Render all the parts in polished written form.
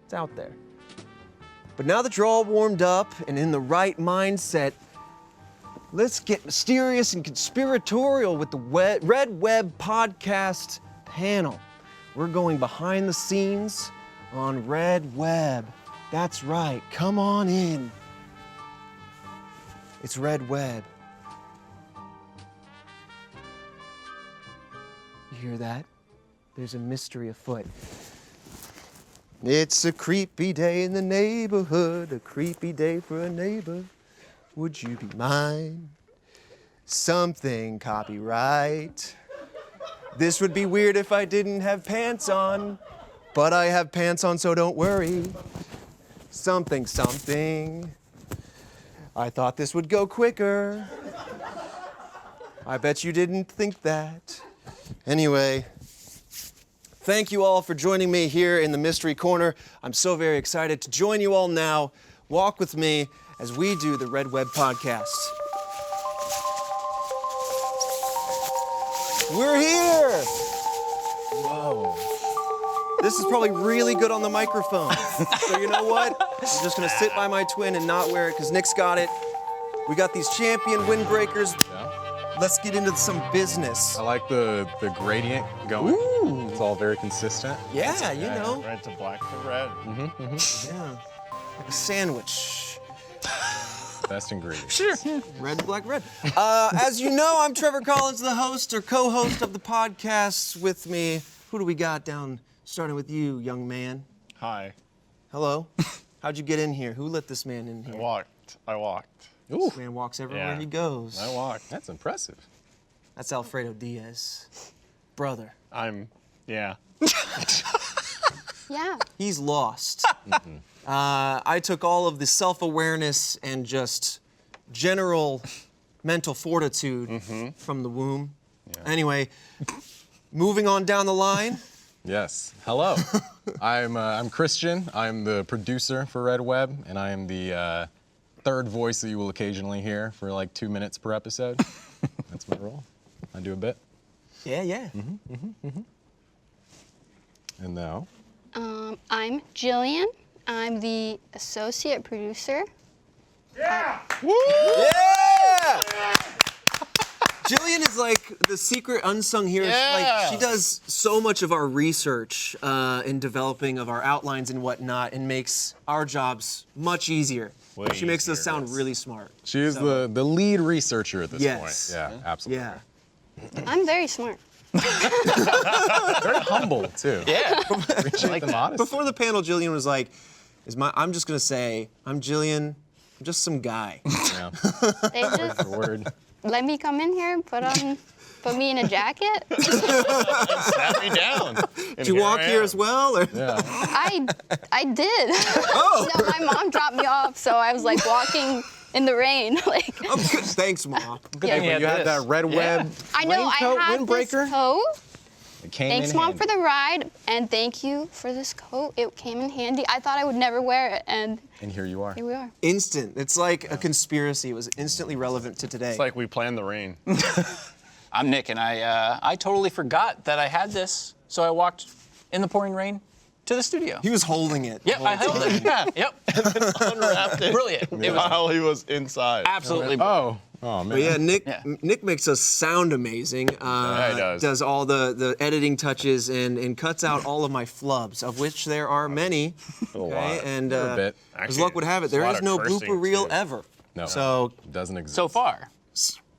It's out there. But now that you're all warmed up and in the right mindset, let's get mysterious and conspiratorial with the Red Web podcast panel. We're going behind the scenes on Red Web. That's right, come on in. It's Red Web. You hear that? There's a mystery afoot. It's a creepy day in the neighborhood, a creepy day for a neighbor. Would you be mine? Something copyright. This would be weird if I didn't have pants on, but I have pants on, so don't worry. Something, something. I thought this would go quicker. I bet you didn't think that. Anyway, thank you all for joining me here in the Mystery Corner. I'm so very excited to join you all now. Walk with me as we do the Red Web podcast. We're here! Whoa. This is probably really good on the microphone. So you know what? I'm just gonna sit by my twin and not wear it because Nick's got it. We got these champion windbreakers. Yeah. Let's get into some business. I like the gradient going. Ooh. It's all very consistent. Yeah, you know. Red to black to red. Yeah, like a sandwich. Best ingredient. Sure. Red, black, red. As you know, I'm Trevor Collins, the host or co-host of the podcast. With me, who do we got down? Starting with you, young man. Hi. Hello. How'd you get in here? Who let this man in here? I walked. Ooh, This man walks everywhere Yeah. he goes. I walked. that's impressive. That's Alfredo Diaz, brother. Yeah. Yeah. He's lost. I took all of the self-awareness and just general mental fortitude from the womb. Yeah. Anyway, moving on down the line. Yes. Hello. I'm Christian. I'm the producer for Red Web, and I am the third voice that you will occasionally hear for like 2 minutes per episode. That's my role. I do a bit. Yeah. And now, I'm Jillian. I'm the associate producer. Yeah! Jillian is like the secret unsung hero. Like, she does so much of our research in developing of our outlines and whatnot, and makes our jobs much easier. Way She makes us easier, sound yes. really smart. she is the lead researcher at this Yes. point. Yeah, absolutely. Yeah. I'm very smart. Very humble too. Yeah. Appreciate the modesty. Before the panel, Jillian was like, I'm just gonna say, I'm Jillian, I'm just some guy. Yeah. They just Word. let me come in here, put me in a jacket. Sat me down. Did you walk here as well? Or? Yeah. I did. No, my mom dropped me off, so I was like walking in the rain. Like, Oh, good. Thanks, Mom. yeah. thing You had that Red Web I know I raincoat, had this windbreaker. coat. It came Thanks, in Mom, handy. for the ride, and thank you for this coat. It came in handy. I thought I would never wear it, and And here you are. here we are. Instant. It's like a conspiracy. It was instantly relevant to today. It's like we planned the rain. I'm Nick, and I totally forgot that I had this, so I walked in the pouring rain to the studio. He was holding it. the Yep, I whole held time. it. Yeah, yep. Unwrapped it. Brilliant. It was While he was inside. absolutely brilliant. Oh man. But yeah, Nick. Yeah. Nick makes us sound amazing. Yeah, he does. Does all the editing touches and cuts out all of my flubs, of which there are many. A lot. And A bit. as Actually, luck would have it, there's a there lot is of no cursing, blooper reel too. ever. No. So Doesn't exist. So far.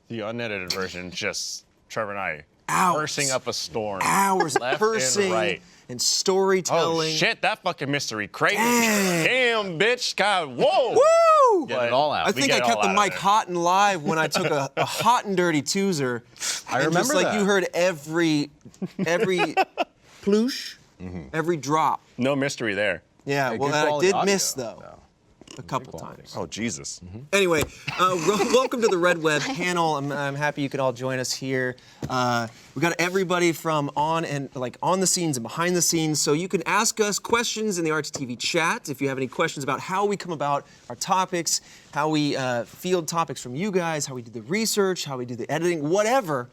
The unedited version, just Trevor and I Hours. cursing up a storm. hours of Left and cursing right. and storytelling. Oh shit, that fucking mystery crazy. Dang. Damn, bitch. God, whoa. Woo! Get it all out. I We think I get it kept all the out of mic there. hot and live when I took a hot and dirty toozer. I And remember just like that. you heard every ploosh, every drop. No mystery there. Yeah, Hey, well, good that I quality did audio, miss though. A couple quality. times. Oh, Jesus. Anyway, welcome to the Red Web panel. I'm happy you could all join us here. We got everybody from on the scenes and behind the scenes, so you can ask us questions in the RTTV chat if you have any questions about how we come about our topics, how we field topics from you guys, how we do the research, how we do the editing, whatever.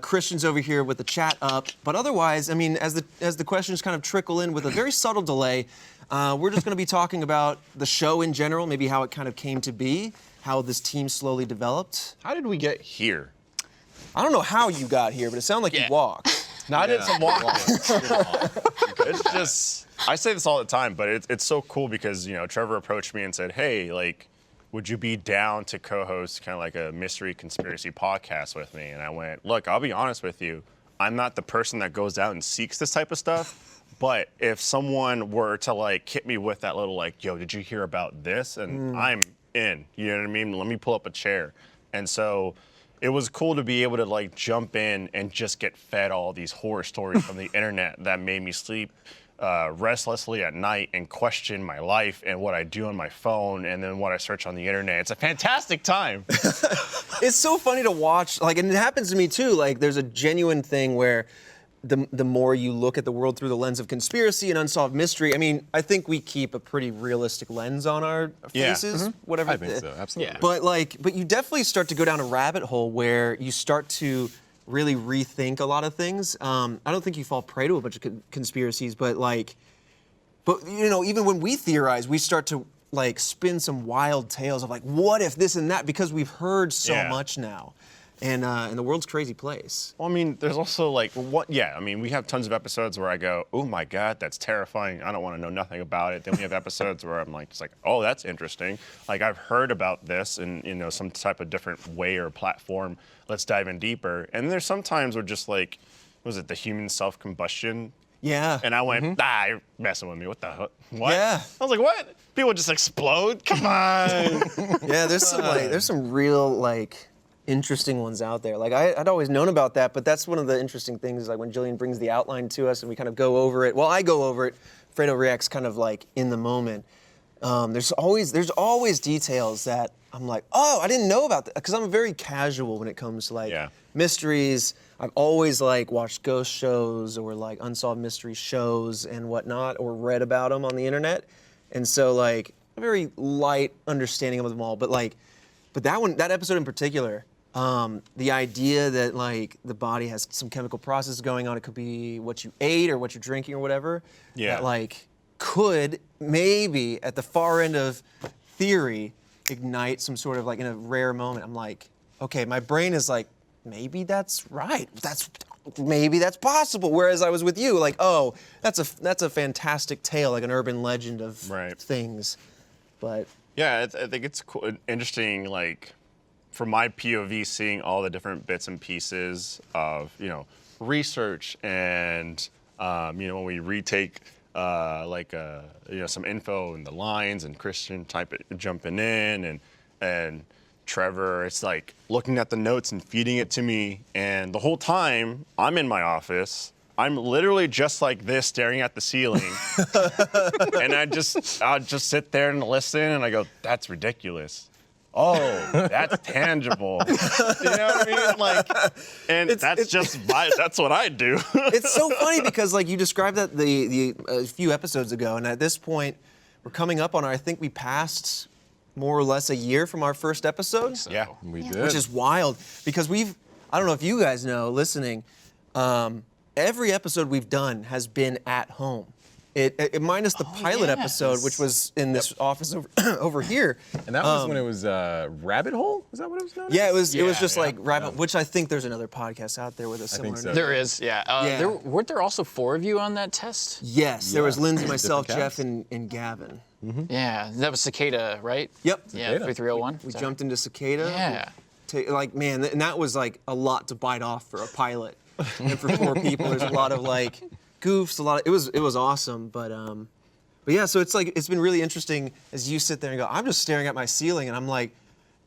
Christian's over here with the chat up. But otherwise, I mean, as the questions kind of trickle in with a very subtle delay, we're just going to be talking about the show in general, maybe how it kind of came to be, how this team slowly developed. How did we get here? I don't know how you got here, but it sounded like you walked. No, I did some walking. It's just, I say this all the time, but it's so cool because, Trevor approached me and said, hey, like, would you be down to co-host kind of like a mystery conspiracy podcast with me? And I went, look, I'll be honest with you. I'm not the person that goes out and seeks this type of stuff. But if someone were to like hit me with that little like, yo, did you hear about this? And I'm in, you know what I mean? Let me pull up a chair. And so it was cool to be able to like jump in and just get fed all these horror stories from the internet that made me sleep restlessly at night and question my life and what I do on my phone and then what I search on the internet. It's a fantastic time. It's so funny to watch, like, and it happens to me too. Like, there's a genuine thing where the more you look at the world through the lens of conspiracy and unsolved mystery, I mean, I think we keep a pretty realistic lens on our faces, whatever. I think so, absolutely. But you definitely start to go down a rabbit hole where you start to really rethink a lot of things. I don't think you fall prey to a bunch of conspiracies, but even when we theorize, we start to like spin some wild tales of like, what if this and that, because we've heard so much now. And the world's a crazy place. Well, I mean, there's also like, we have tons of episodes where I go, oh my God, that's terrifying. I don't want to know nothing about it. Then we have episodes where I'm like, just like, oh, that's interesting. Like, I've heard about this in, some type of different way or platform. Let's dive in deeper. And there's some times where just like, was it the human self-combustion? Yeah. And I went, you're messing with me. What the hell? What? Yeah. I was like, what? People just explode? Come on. Yeah, there's some real like interesting ones out there. Like I'd always known about that, but that's one of the interesting things. Like when Jillian brings the outline to us and we kind of go over it. Well, I go over it. Fredo reacts kind of like in the moment. There's always details that I'm like, oh, I didn't know about that, because I'm very casual when it comes to like mysteries. I've always like watched ghost shows or like unsolved mystery shows and whatnot, or read about them on the internet, and so like a very light understanding of them all. But that episode in particular. The idea that like the body has some chemical process going on, it could be what you ate or what you're drinking or whatever, that like could maybe at the far end of theory ignite some sort of like in a rare moment. I'm like, okay, my brain is like, maybe that's right. Maybe that's possible. Whereas I was with you, like, oh, that's a fantastic tale, like an urban legend of things. But yeah, I think it's cool, interesting, like, from my POV, seeing all the different bits and pieces of, research and, when we retake, some info in the lines and Christian jumping in and Trevor, it's like looking at the notes and feeding it to me. And the whole time I'm in my office, I'm literally just like this, staring at the ceiling. And I'll just sit there and listen, and I go, that's ridiculous. Oh, that's tangible. You know what I mean? Like, and that's what I do. It's so funny because like you described that a few episodes ago, and at this point, we're coming up on I think we passed more or less a year from our first episode. Yeah, we did. Which is wild because I don't know if you guys know, listening, every episode we've done has been at home. It minus the pilot episode, which was in this office over here. And that was when it was Rabbit Hole? Is that what it was known as? Yeah, it was just like Rabbit, which I think there's another podcast out there with a similar name. There is, yeah. Weren't there also 4 of you on that test? Yes, there was Lindsay, myself, Jeff, and Gavin. Mm-hmm. Yeah, that was Cicada, right? Yep. Yeah, 3301. We jumped into Cicada. Yeah. And that was like a lot to bite off for a pilot. And for 4 people, there's a lot of like goofs, it was awesome, but yeah, so it's been really interesting as you sit there and go, I'm just staring at my ceiling and I'm like,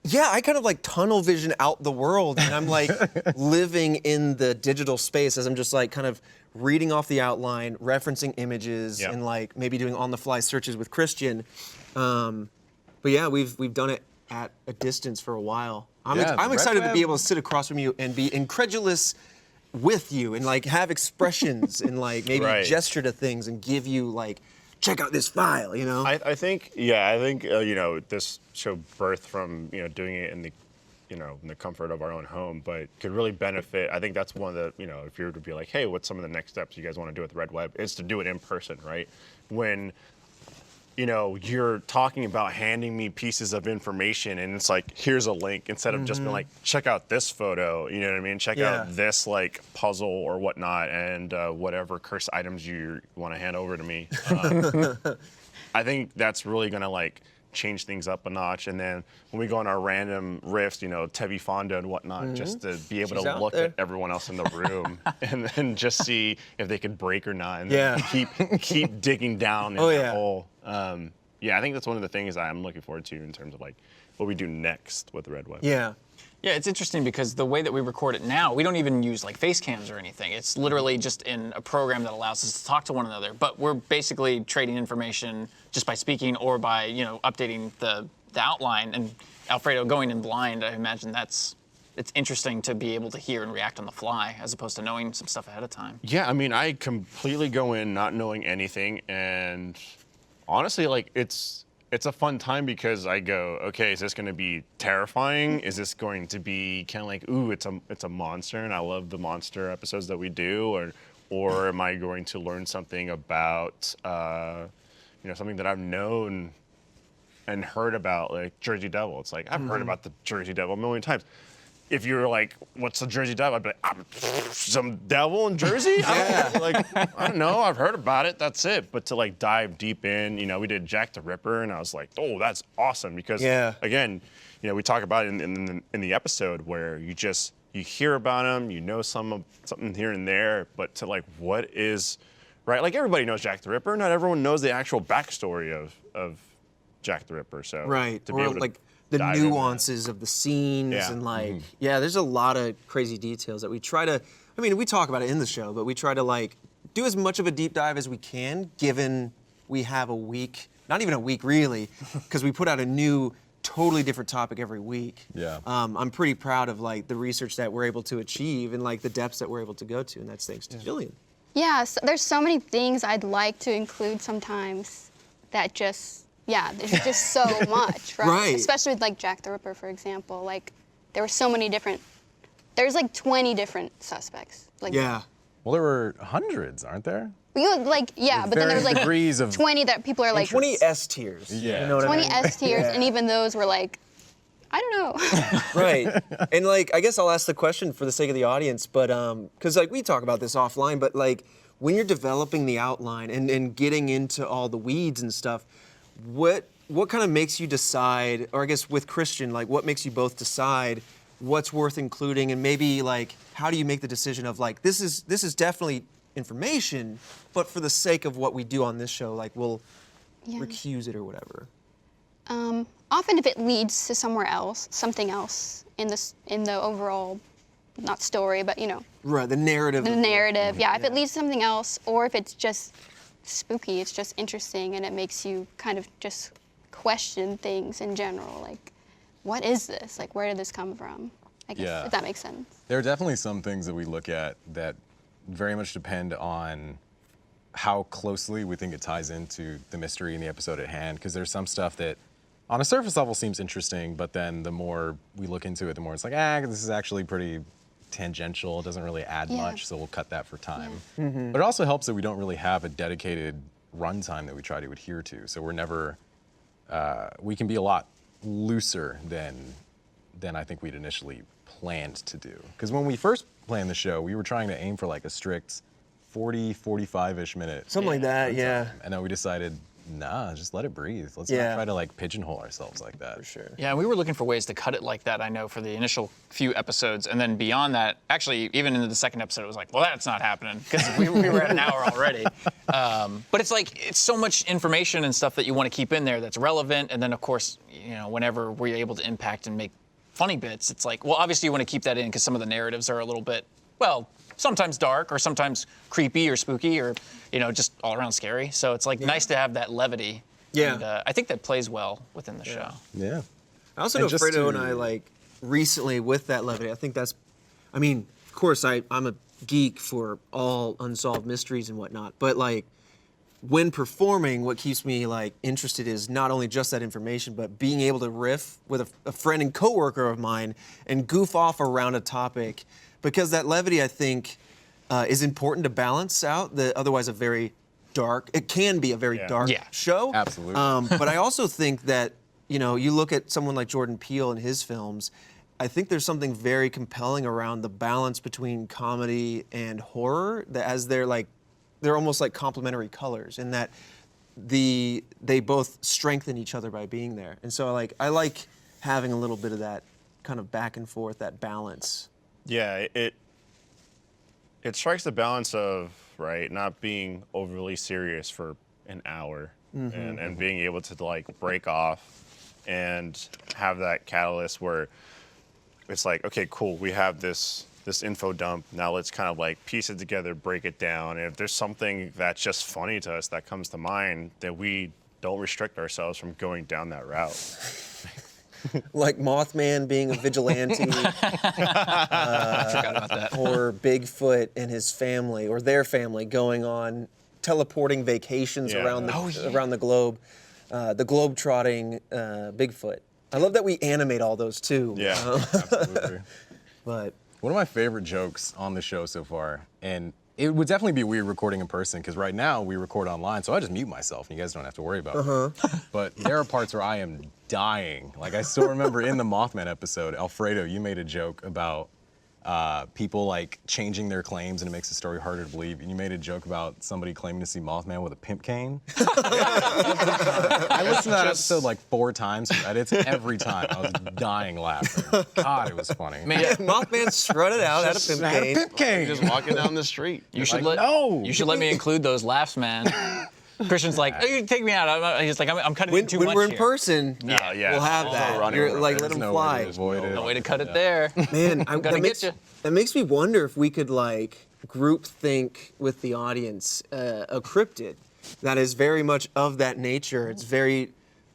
yeah, I kind of like tunnel vision out the world and I'm like living in the digital space as I'm just like kind of reading off the outline, referencing images and like maybe doing on the fly searches with Christian. But yeah, we've done it at a distance for a while. I'm excited to be able to sit across from you and be incredulous with you and like have expressions and like maybe gesture to things and give you like, check out this file, I think this show birthed from, doing it in the in the comfort of our own home, but could really benefit. I think that's one of the, if you were to be like, hey, what's some of the next steps you guys want to do with Red Web, is to do it in person, right? When, you're talking about handing me pieces of information and it's like, here's a link, instead of just being like, check out this photo, you know what I mean? Check out this like puzzle or whatnot, and whatever cursed items you want to hand over to me. I think that's really gonna like change things up a notch. And then when we go on our random riffs, Tevi Fonda and whatnot, just to be able She's to out look there. at everyone else in the room and then just see if they could break or not, and then keep digging down in that hole. I think that's one of the things I'm looking forward to in terms of like what we do next with Red Web. Yeah, it's interesting because the way that we record it now, we don't even use like face cams or anything. It's literally just in a program that allows us to talk to one another. But we're basically trading information just by speaking or by, updating the outline. And Alfredo, going in blind, I imagine it's interesting to be able to hear and react on the fly as opposed to knowing some stuff ahead of time. Yeah, I mean, I completely go in not knowing anything, and honestly, like it's a fun time because I go, okay, is this going to be terrifying? Is this going to be kind of like, ooh, it's a monster, and I love the monster episodes that we do, or am I going to learn something about, something that I've known and heard about, like Jersey Devil? It's like I've heard about the Jersey Devil a million times. If you're like, what's the Jersey Devil? I'd be like, some devil in Jersey? I don't know. I've heard about it. That's it. But to like dive deep in, we did Jack the Ripper, and I was like, oh, that's awesome. Because again, we talk about it in the episode where you hear about him, something here and there, but to like, what is, right? Like everybody knows Jack the Ripper. Not everyone knows the actual backstory of Jack the Ripper. So to be able to like the dive into that. nuances of the scenes and like, there's a lot of crazy details that we try to, we talk about it in the show, but we try to like do as much of a deep dive as we can, given we have a week, not even a week really, because we put out a new, totally different topic every week. Yeah. I'm pretty proud of like the research that we're able to achieve and like the depths that we're able to go to, and that's thanks to Jillian. Yeah, so there's so many things I'd like to include sometimes that there's just so much, right? Right. Especially with like Jack the Ripper, for example. Like, there were so many there's like 20 different suspects. Like, Well, there were hundreds, aren't there? but then there was like degrees of 20 that people are like 20 S tiers. Yeah. You know what 20 I mean? S tiers, and even those were like, I don't know. Right. And like, I guess I'll ask the question for the sake of the audience, but because like we talk about this offline, but like when you're developing the outline and getting into all the weeds and stuff, what kind of makes you decide, or I guess with Christian, like what makes you both decide what's worth including, and maybe like how do you make the decision of like this is definitely information, but for the sake of what we do on this show, like we'll recuse it or whatever. Often if it leads to something else in the overall, not story, but Right, the narrative. the narrative. Yeah, if it leads to something else, or if it's just spooky, it's just interesting, and it makes you kind of just question things in general. Like, what is this? Like, where did this come from? I guess, if that makes sense. There are definitely some things that we look at that very much depend on how closely we think it ties into the mystery in the episode at hand, because there's some stuff that on a surface level seems interesting, but then the more we look into it, the more it's like, this is actually pretty tangential. It doesn't really add much, so we'll cut that for time. But it also helps that we don't really have a dedicated runtime that we try to adhere to. So we're never, we can be a lot looser than I think we'd initially planned to do. Because when we first planned the show, we were trying to aim for like a strict 40, 45-ish minute. Something like that, yeah. And then we decided, nah, just let it breathe. Let's not try to like pigeonhole ourselves like that. For sure. Yeah, we were looking for ways to cut it like that, I know, for the initial few episodes. And then beyond that, actually, even into the second episode, it was like, well, that's not happening, because we were at an hour already. But it's like, it's so much information and stuff that you want to keep in there that's relevant. And then, of course, whenever we're able to impact and make funny bits, it's like, well, obviously you want to keep that in because some of the narratives are a little bit, well, sometimes dark or sometimes creepy or spooky or, just all around scary. So it's like nice to have that levity. Yeah. And I think that plays well within the show. Yeah. I also And know just Fredo to- and I, like, recently with that levity, I think that's, of course, I'm a geek for all unsolved mysteries and whatnot, but, like, when performing, what keeps me like interested is not only just that information, but being able to riff with a friend and coworker of mine and goof off around a topic, because that levity, I think, is important to balance out the otherwise a very dark. It can be a very dark Yeah. show. Absolutely. But I also think that you look at someone like Jordan Peele and his films. I think there's something very compelling around the balance between comedy and horror, that as they're almost like complementary colors in that they both strengthen each other by being there. And so I like having a little bit of that kind of back and forth, that balance. Yeah, it strikes the balance of, right, not being overly serious for an hour and being able to like break off and have that catalyst where it's like, okay, cool, we have this info dump. Now let's kind of like piece it together, break it down. And if there's something that's just funny to us that comes to mind, then we don't restrict ourselves from going down that route. Like Mothman being a vigilante, I forgot about that. or Bigfoot and his family, or their family going on teleporting vacations Yeah. around Oh, yeah. around the globe, the globe-trotting Bigfoot. I love that we animate all those too. Yeah. Absolutely. But One of my favorite jokes on the show so far, and it would definitely be weird recording in person because right now we record online, so I just mute myself and you guys don't have to worry about it. But there are parts where I am dying. Like I still remember in the Mothman episode, Alfredo, you made a joke about people like changing their claims and it makes the story harder to believe. And you made a joke about somebody claiming to see Mothman with a pimp cane. I listened to that episode like 4 times for edits. Every time I was dying laughing. God, it was funny. Mothman strutted out, had a pimp Had a cane. pimp cane. Just walking down the street. You should like, let no. You should let me include those laughs, man. Christian's like, oh, you take me out. He's like, I'm cutting When, it too when much we're in here. person, Yeah. we'll have that. running You're, around. like, let There's them no way fly. to avoid it. No way to cut it there. Man, gonna that, makes, get you. that makes me wonder if we could like group think with the audience a cryptid that is very much of that nature. It's very,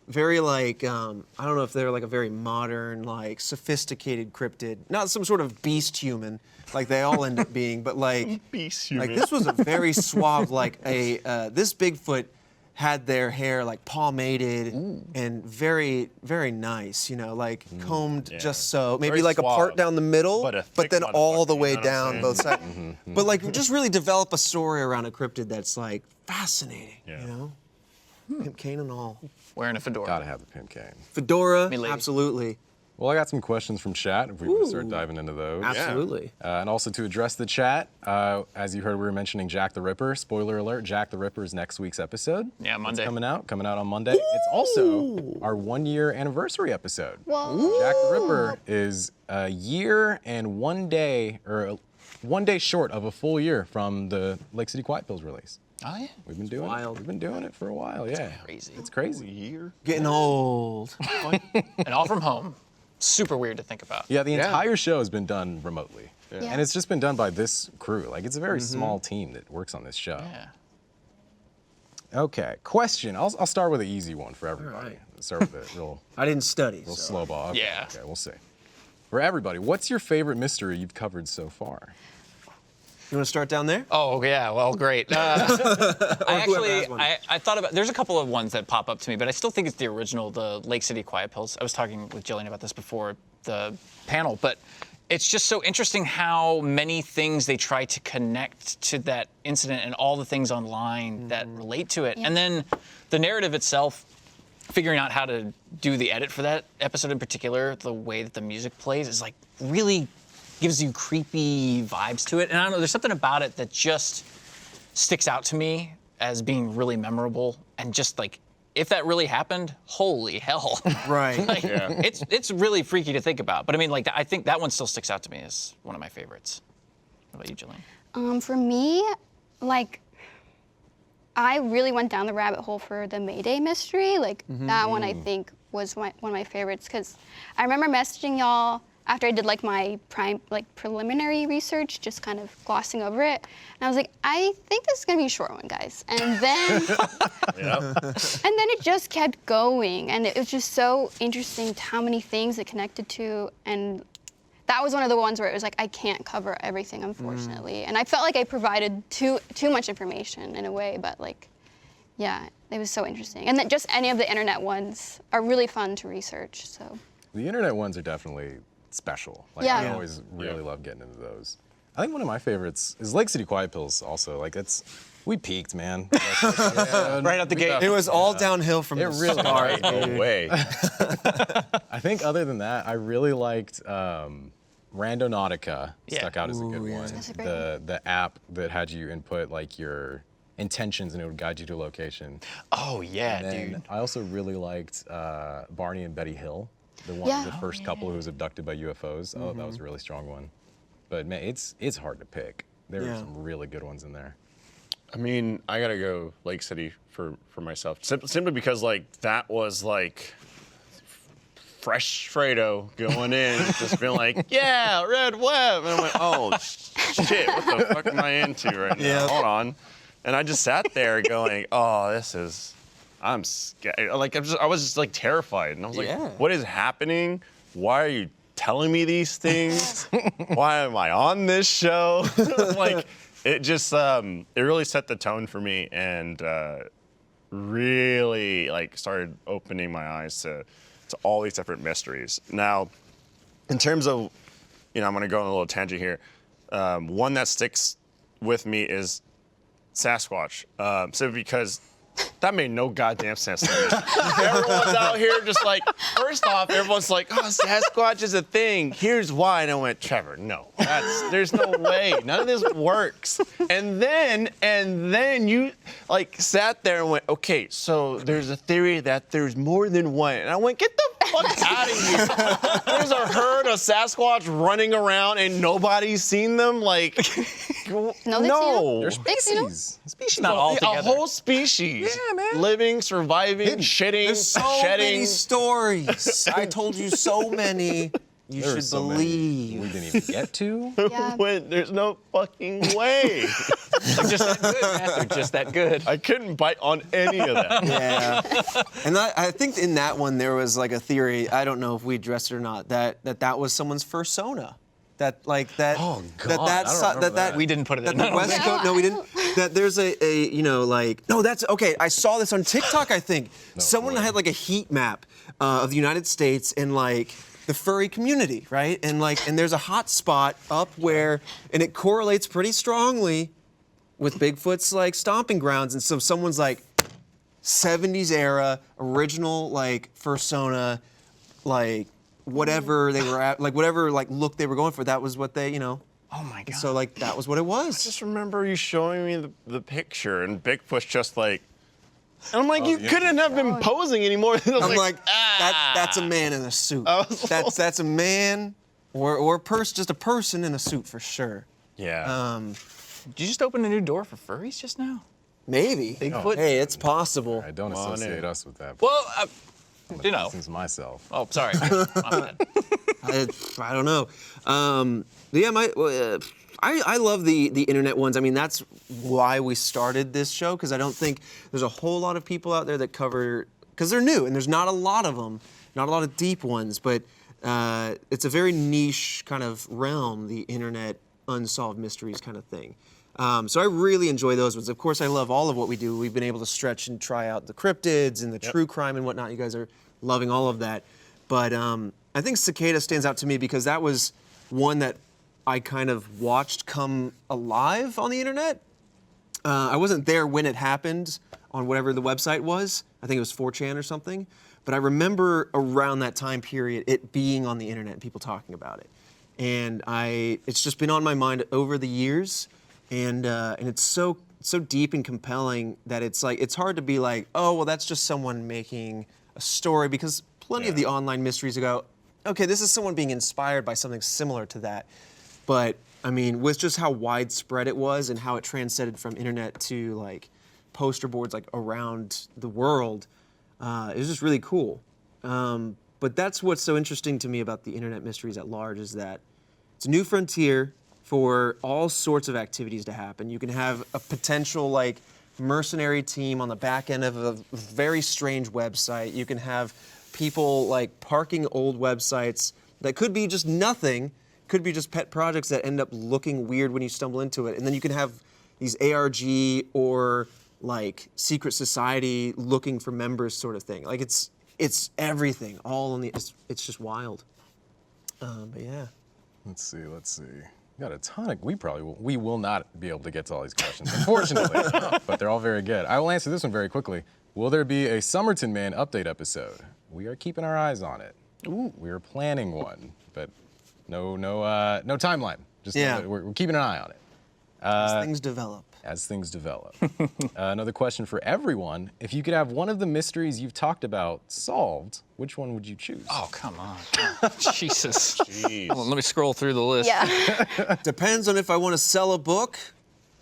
very like I don't know if they're like a very modern, like sophisticated cryptid, not some sort of beast human like they all end up being, but like Beast like human. this was a very suave like this Bigfoot had their hair like pomaded and very, very nice, like combed Yeah. just so. Maybe Very like a part suave, down the middle, but a but thick then all the motherfucker, way you know what I'm down saying? both sides. But like just really develop a story around a cryptid that's like fascinating, Yeah. Pimp cane and all. Wearing a fedora. Gotta have the pimp cane. Fedora, Me lady. absolutely. Well, I got some questions from chat if we want to start diving into those. Absolutely. And also to address the chat, as you heard, we were mentioning Jack the Ripper. Spoiler alert: Jack the Ripper is next week's episode. Yeah, Monday. It's coming out on Monday. It's also our 1-year anniversary episode. Whoa. Jack the Ripper is a year and 1 day, or 1 day short of a full year from the Lake City Quiet Pills release. Oh, yeah. We've been doing wild. it. We've been doing it for a while. Yeah, crazy. It's crazy. Year? Getting old. And all from home. Super weird to think about. Yeah, the entire show has been done remotely. Yeah. And it's just been done by this crew. Like, it's a very small team that works on this show. Yeah. Okay, question. I'll start with an easy one for everybody. right. Start with a real I didn't study. so. slow ball. Okay, Yeah. Okay, we'll see. For everybody, what's your favorite mystery you've covered so far? You want to start down there? Oh, yeah, well, great. I actually, has one. I thought about, there's a couple of ones that pop up to me, but I still think it's the original, the Lake City Quiet Pills. I was talking with Jillian about this before the panel, but it's just so interesting how many things they try to connect to that incident and all the things online that relate to it. And then the narrative itself, figuring out how to do the edit for that episode in particular, the way that the music plays is like really gives you creepy vibes to it. And I don't know, there's something about it that just sticks out to me as being really memorable. And just like, if that really happened, holy hell. Right. Like, it's really freaky to think about. But I mean, like, I think that one still sticks out to me as one of my favorites. What about you, Jillian? For me, like, I really went down the rabbit hole for the Mayday Mystery. Like, that one I think was one of my favorites, because I remember messaging y'all after I did like my preliminary research, just kind of glossing over it. And I was like, I think this is gonna be a short one, guys. And then, and then it just kept going, and it was just so interesting to how many things it connected to. And that was one of the ones where it was like, I can't cover everything, unfortunately. And I felt like I provided too much information in a way, but like, Yeah, it was so interesting. And then just any of the internet ones are really fun to research. So The internet ones are definitely special. Like, Yeah. I Yeah. always really love getting into those. I think one of my favorites is Lake City Quiet Pills also. Like, we peaked, man. Right out the gate. It was all downhill from It the really start. No way. I think other than that, I really liked Randonautica. Yeah. Stuck out as a good Ooh, yeah. one. That's a great The app that had you input like your intentions and it would guide you to a location. Oh yeah, And then dude. I also really liked Barney and Betty Hill, the Yeah. first couple who was abducted by UFOs. Oh, that was a really strong one. But man, it's hard to pick. There were Yeah. some really good ones in there. I mean, I gotta go Lake City for myself, simply because like that was like fresh Fredo going in, just being like, yeah, Red Web, and I went, oh shit, what the fuck am I into right now? Yep. Hold on, and I just sat there going, oh, I'm scared. Like I was just like terrified, and I was like, Yeah. what is happening? Why are you telling me these things? Why am I on this show? Like. It just it really set the tone for me and really like started opening my eyes to all these different mysteries. Now, in terms of, I'm gonna go on a little tangent here. One that sticks with me is Sasquatch, simply because that made no goddamn sense to me. Everyone's out here just like, first off, everyone's like, oh, Sasquatch is a thing. Here's why. And I went, Trevor, no, there's no way. None of this works. And then you like sat there and went, okay, so there's a theory that there's more than one. And I went, get the fuck out of here. There's a herd of Sasquatch running around and nobody's seen them. Like, No, no. They're They've seen 'em? species. Not all A together. whole species. Yeah, man. Living, surviving, shitting, There's so shedding. many stories. I told you so many. You There were should so many believe. we didn't even get to. Yeah. When there's no fucking way. They're just that good, man. They're just that good. I couldn't bite on any of that. Yeah, and I think in that one there was like a theory. I don't know if we addressed it or not. That was someone's first Sona. That like that. Oh, God, I don't remember that. We didn't put it That in. the West No, Coast. No, we I didn't. That there's no. That's okay. I saw this on TikTok. I think someone way. had like a heat map of the United States and like the furry community, right? And there's a hot spot up where, and it correlates pretty strongly with Bigfoot's like stomping grounds. And so someone's like 70s era original like fursona, like whatever they were at, like whatever like look they were going for. That was what they, Oh my god. So like that was what it was. Just remember you showing me the picture and Bigfoot's just like, and I'm like, you couldn't have been posing anymore. I was I'm like, that's a man in a suit. That's a man or just a person in a suit for sure. Yeah. Did you just open a new door for furries just now? Maybe. Bigfoot? Hey, it's possible. I don't on associate in. us with that. Well, You know, since myself. Oh, sorry. My bad. I don't know. Yeah, I love the internet ones. I mean, that's why we started this show, because I don't think there's a whole lot of people out there that cover, because they're new and there's not a lot of them, not a lot of deep ones, but it's a very niche kind of realm, the internet unsolved mysteries kind of thing. So I really enjoy those ones. Of course, I love all of what we do. We've been able to stretch and try out the cryptids and the true crime and whatnot. You guys are loving all of that. But I think Cicada stands out to me because that was one that I kind of watched come alive on the internet. I wasn't there when it happened on whatever the website was. I think it was 4chan or something. But I remember around that time period it being on the internet and people talking about it. And it's just been on my mind over the years. And it's so deep and compelling that it's hard to be like, oh, well, that's just someone making a story, because plenty of the online mysteries go, okay, this is someone being inspired by something similar to that. But I mean, with just how widespread it was and how it transcended from internet to like poster boards like around the world, it was just really cool. But that's what's so interesting to me about the internet mysteries at large, is that it's a new frontier for all sorts of activities to happen. You can have a potential like mercenary team on the back end of a very strange website. You can have people like parking old websites that could be just nothing, could be just pet projects that end up looking weird when you stumble into it. And then you can have these ARG or like secret society looking for members sort of thing. Like it's everything all in the. It's just wild. But yeah. Let's see. We got a ton of. We will not be able to get to all these questions, unfortunately, but they're all very good. I will answer this one very quickly. Will there be a Somerton Man update episode? We are keeping our eyes on it. Ooh. We are planning one, but no timeline. Just we're keeping an eye on it. As things develop. As things develop. Another question for everyone. If you could have one of the mysteries you've talked about solved, which one would you choose? Oh, come on. Jesus. Jeez. Hold on, let me scroll through the list. Yeah. Depends on if I want to sell a book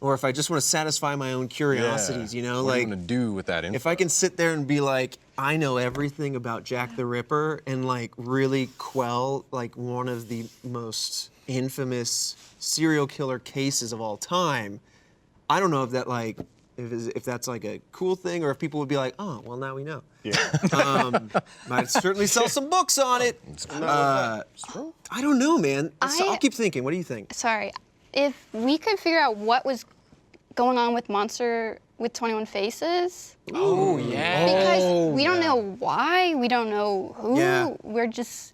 or if I just want to satisfy my own curiosities, you know? What are you Like, going to do with that info? if I can sit there and be like, I know everything about Jack the Ripper and like really quell like one of the most infamous serial killer cases of all time, I don't know if that like, if that's like a cool thing or if people would be like, oh, well, now we know. Yeah. Might certainly sell some books on it. I don't know, man. I'll keep thinking. What do you think? Sorry. If we could figure out what was going on with Monster with 21 Faces, Oh, yeah. because we don't know why, we don't know who, Yeah. it just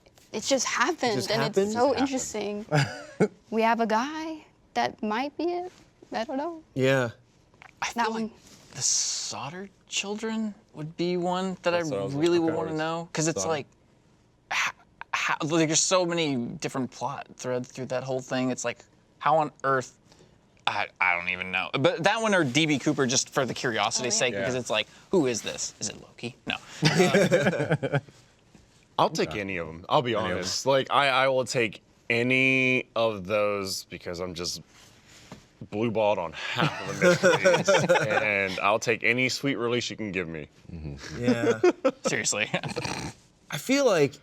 happened, just and happened? it's so interesting. We have a guy that might be it. I don't know. Yeah. That one. The Solder children would be one that I what I was really looking would at want to was know, because it's Solder. like, like there's so many different plot threads through that whole thing. It's like, how on earth? I don't even know. But that one or DB Cooper, just for the curiosity's sake, because it's like, who is this? Is it Loki? No. I'll take any of them. I'll be honest. Like I will take any of those because I'm just blue-balled on half of the mysteries, and I'll take any sweet release you can give me. Yeah. Seriously. I feel like,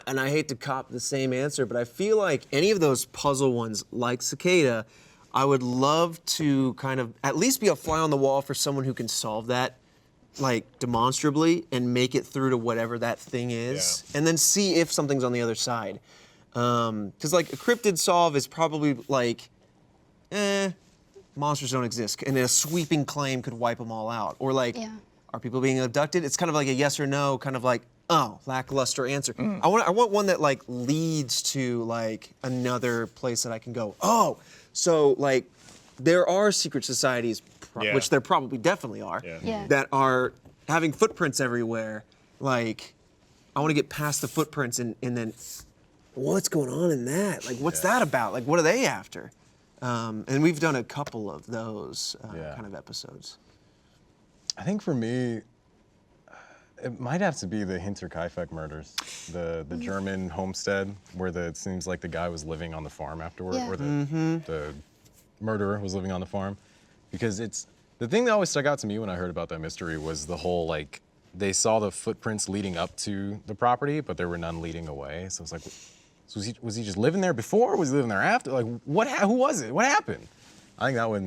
and I hate to cop the same answer, but I feel like any of those puzzle ones, like Cicada, I would love to kind of at least be a fly on the wall for someone who can solve that, like demonstrably, and make it through to whatever that thing is, and then see if something's on the other side. Because like a cryptid solve is probably like, monsters don't exist, and a sweeping claim could wipe them all out. Or like, are people being abducted? It's kind of like a yes or no, kind of like, oh, lackluster answer. I want one that like leads to like another place that I can go. Oh, so like there are secret societies, which there probably definitely are, Yeah. that are having footprints everywhere. Like, I want to get past the footprints and then, what's going on in that? Like, what's that about? Like, what are they after? And we've done a couple of those kind of episodes. I think for me, it might have to be the Hinterkaifeck murders, the German homestead where it seems like the guy was living on the farm afterward, or the murderer was living on the farm, because it's the thing that always stuck out to me when I heard about that mystery was the whole like they saw the footprints leading up to the property, but there were none leading away. So it's like, so was he just living there before? Was he living there after? Like, who was it? What happened? I think that one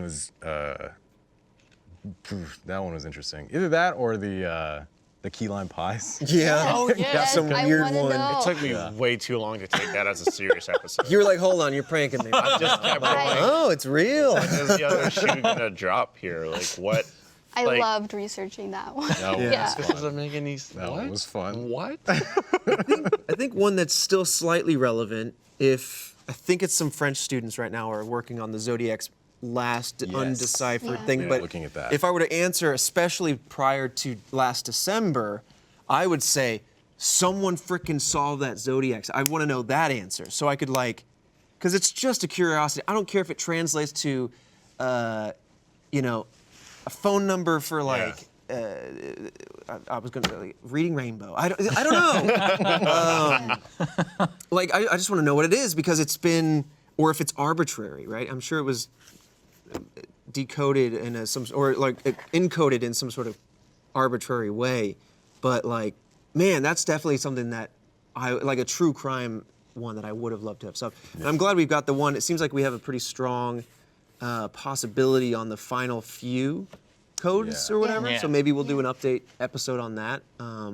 was interesting. Either that or the key lime pies. Yeah. Oh, yeah. Got some I weird wanna one. know. It took me way too long to take that as a serious episode. You were like, hold on, you're pranking me. I just kept going. Oh, it's real. Is the other shoe gonna drop here? Like what? I Like- loved researching that one. That one Yeah. was This fun. doesn't make any. That what? one was fun. What? I think one that's still slightly relevant, I think it's some French students right now are working on the Zodiac's last undeciphered thing. Yeah. But Looking at that. if I were to answer, especially prior to last December, I would say someone freaking solved that Zodiac. I want to know that answer so I could like, because it's just a curiosity. I don't care if it translates to, you know, a phone number for like. I was gonna like, reading Rainbow. I don't know. Like I just want to know what it is because it's been, or if it's arbitrary, right? I'm sure it was decoded in or like encoded in some sort of arbitrary way. But like, man, that's definitely something that I like, a true crime one that I would have loved to have solved. And I'm glad we've got the one. It seems like we have a pretty strong possibility on the final few codes or whatever. Yeah. So maybe we'll do an update episode on that.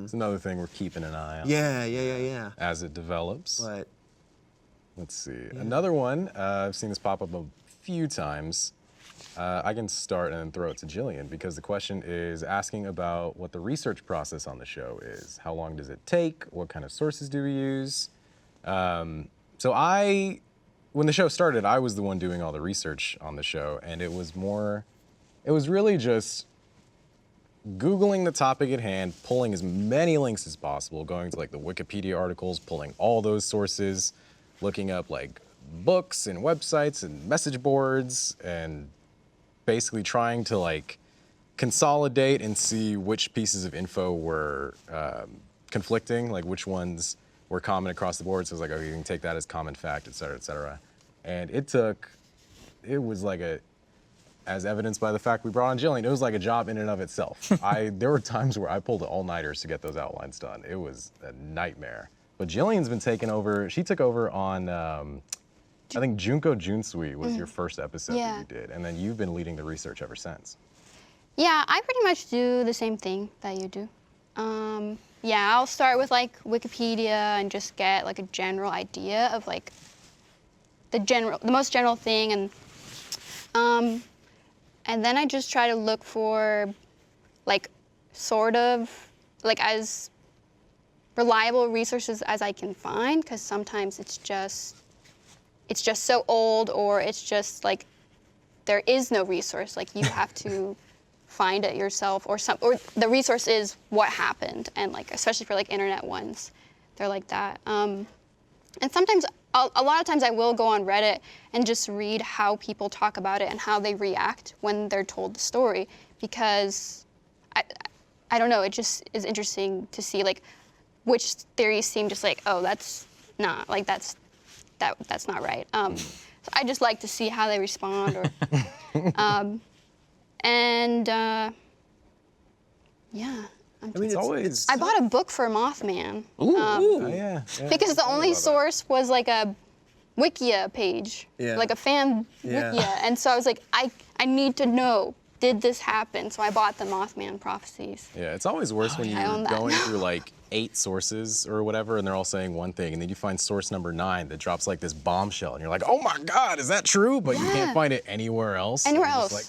It's another thing we're keeping an eye on Yeah. as it develops. But Let's see. Another one, I've seen this pop up a few times. I can start and then throw it to Jillian because the question is asking about what the research process on the show is. How long does it take? What kind of sources do we use? When the show started, I was the one doing all the research on the show, and it was really just Googling the topic at hand, pulling as many links as possible, going to like the Wikipedia articles, pulling all those sources, looking up like books and websites and message boards, and basically trying to like consolidate and see which pieces of info were conflicting, like which ones were common across the board. So it was like, okay, you can take that as common fact, et cetera, et cetera. And it was like as evidenced by the fact we brought on Jillian, it was like a job in and of itself. There were times where I pulled all-nighters to get those outlines done. It was a nightmare. But Jillian's been taking over. She took over on, I think Junko Junsui was your first episode that you did. And then you've been leading the research ever since. Yeah, I pretty much do the same thing that you do. Yeah, I'll start with like Wikipedia and just get like a general idea of like the most general thing, and then I just try to look for like sort of like as reliable resources as I can find, because sometimes it's just so old, or it's just like there is no resource, like you have to find it yourself, or the resource is what happened, and like especially for like internet ones, they're like that. And sometimes a lot of times I will go on Reddit and just read how people talk about it and how they react when they're told the story, because I don't know, it just is interesting to see like which theories seem just like, oh, that's not like that's not right. So I just like to see how they respond, or yeah. I mean, it's always. I bought a book for Mothman. Oh, yeah. Because the only source was like a Wikia page, like a fan Wikia. And so I was like, I need to know, did this happen? So I bought the Mothman prophecies. Yeah, it's always worse when you're going through like 8 sources or whatever, and they're all saying one thing, and then you find source number 9 that drops like this bombshell, and you're like, oh my God, is that true? But you can't find it anywhere else. Anywhere else. Like,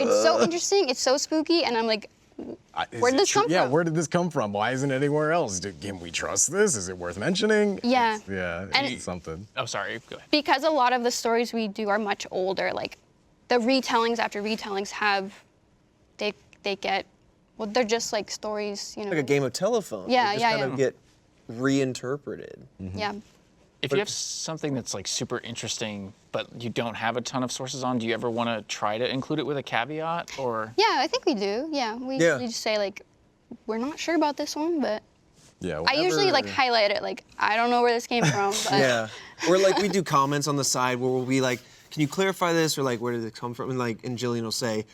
it's so interesting, it's so spooky, and I'm like, where did this come from? Yeah, where did this come from? Why isn't it anywhere else? Can we trust this? Is it worth mentioning? Yeah. It's something. Oh, sorry. Go ahead. Because a lot of the stories we do are much older, like the retellings after retellings they get, well, they're just like stories, you know. Like a game of telephone. Yeah, they just kind of get reinterpreted. Yeah. If you have something that's like super interesting, but you don't have a ton of sources on, do you ever want to try to include it with a caveat, or? Yeah, I think we do. Yeah, we just say like, we're not sure about this one, but Yeah. I usually like highlight it, like I don't know where this came from. But Yeah. Or like we do comments on the side where we'll be like, can you clarify this, or like where did it come from? And Jillian will say,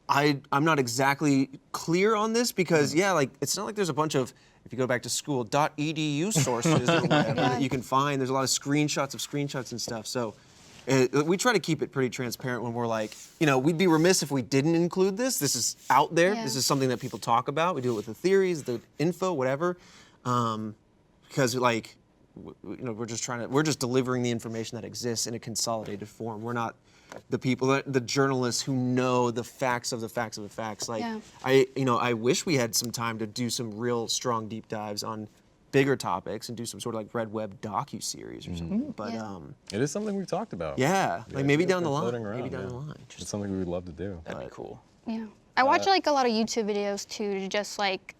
I'm not exactly clear on this, because like it's not like there's a bunch of, if you go back to school, .edu sources or whatever that you can find. There's a lot of screenshots and stuff. So we try to keep it pretty transparent when we're like, we'd be remiss if we didn't include this. This is out there. Yeah. This is something that people talk about. We do it with the theories, the info, whatever. Because like, we're just delivering the information that exists in a consolidated form. We're not the journalists who know the facts of the facts of the facts. Like, I wish we had some time to do some real strong deep dives on bigger topics and do some sort of like Red Web docu-series or something. But it is something we've talked about. like maybe down the line. Around, maybe down the line. It's something we would love to do. That'd be cool. Yeah. I watch like a lot of YouTube videos too, to just like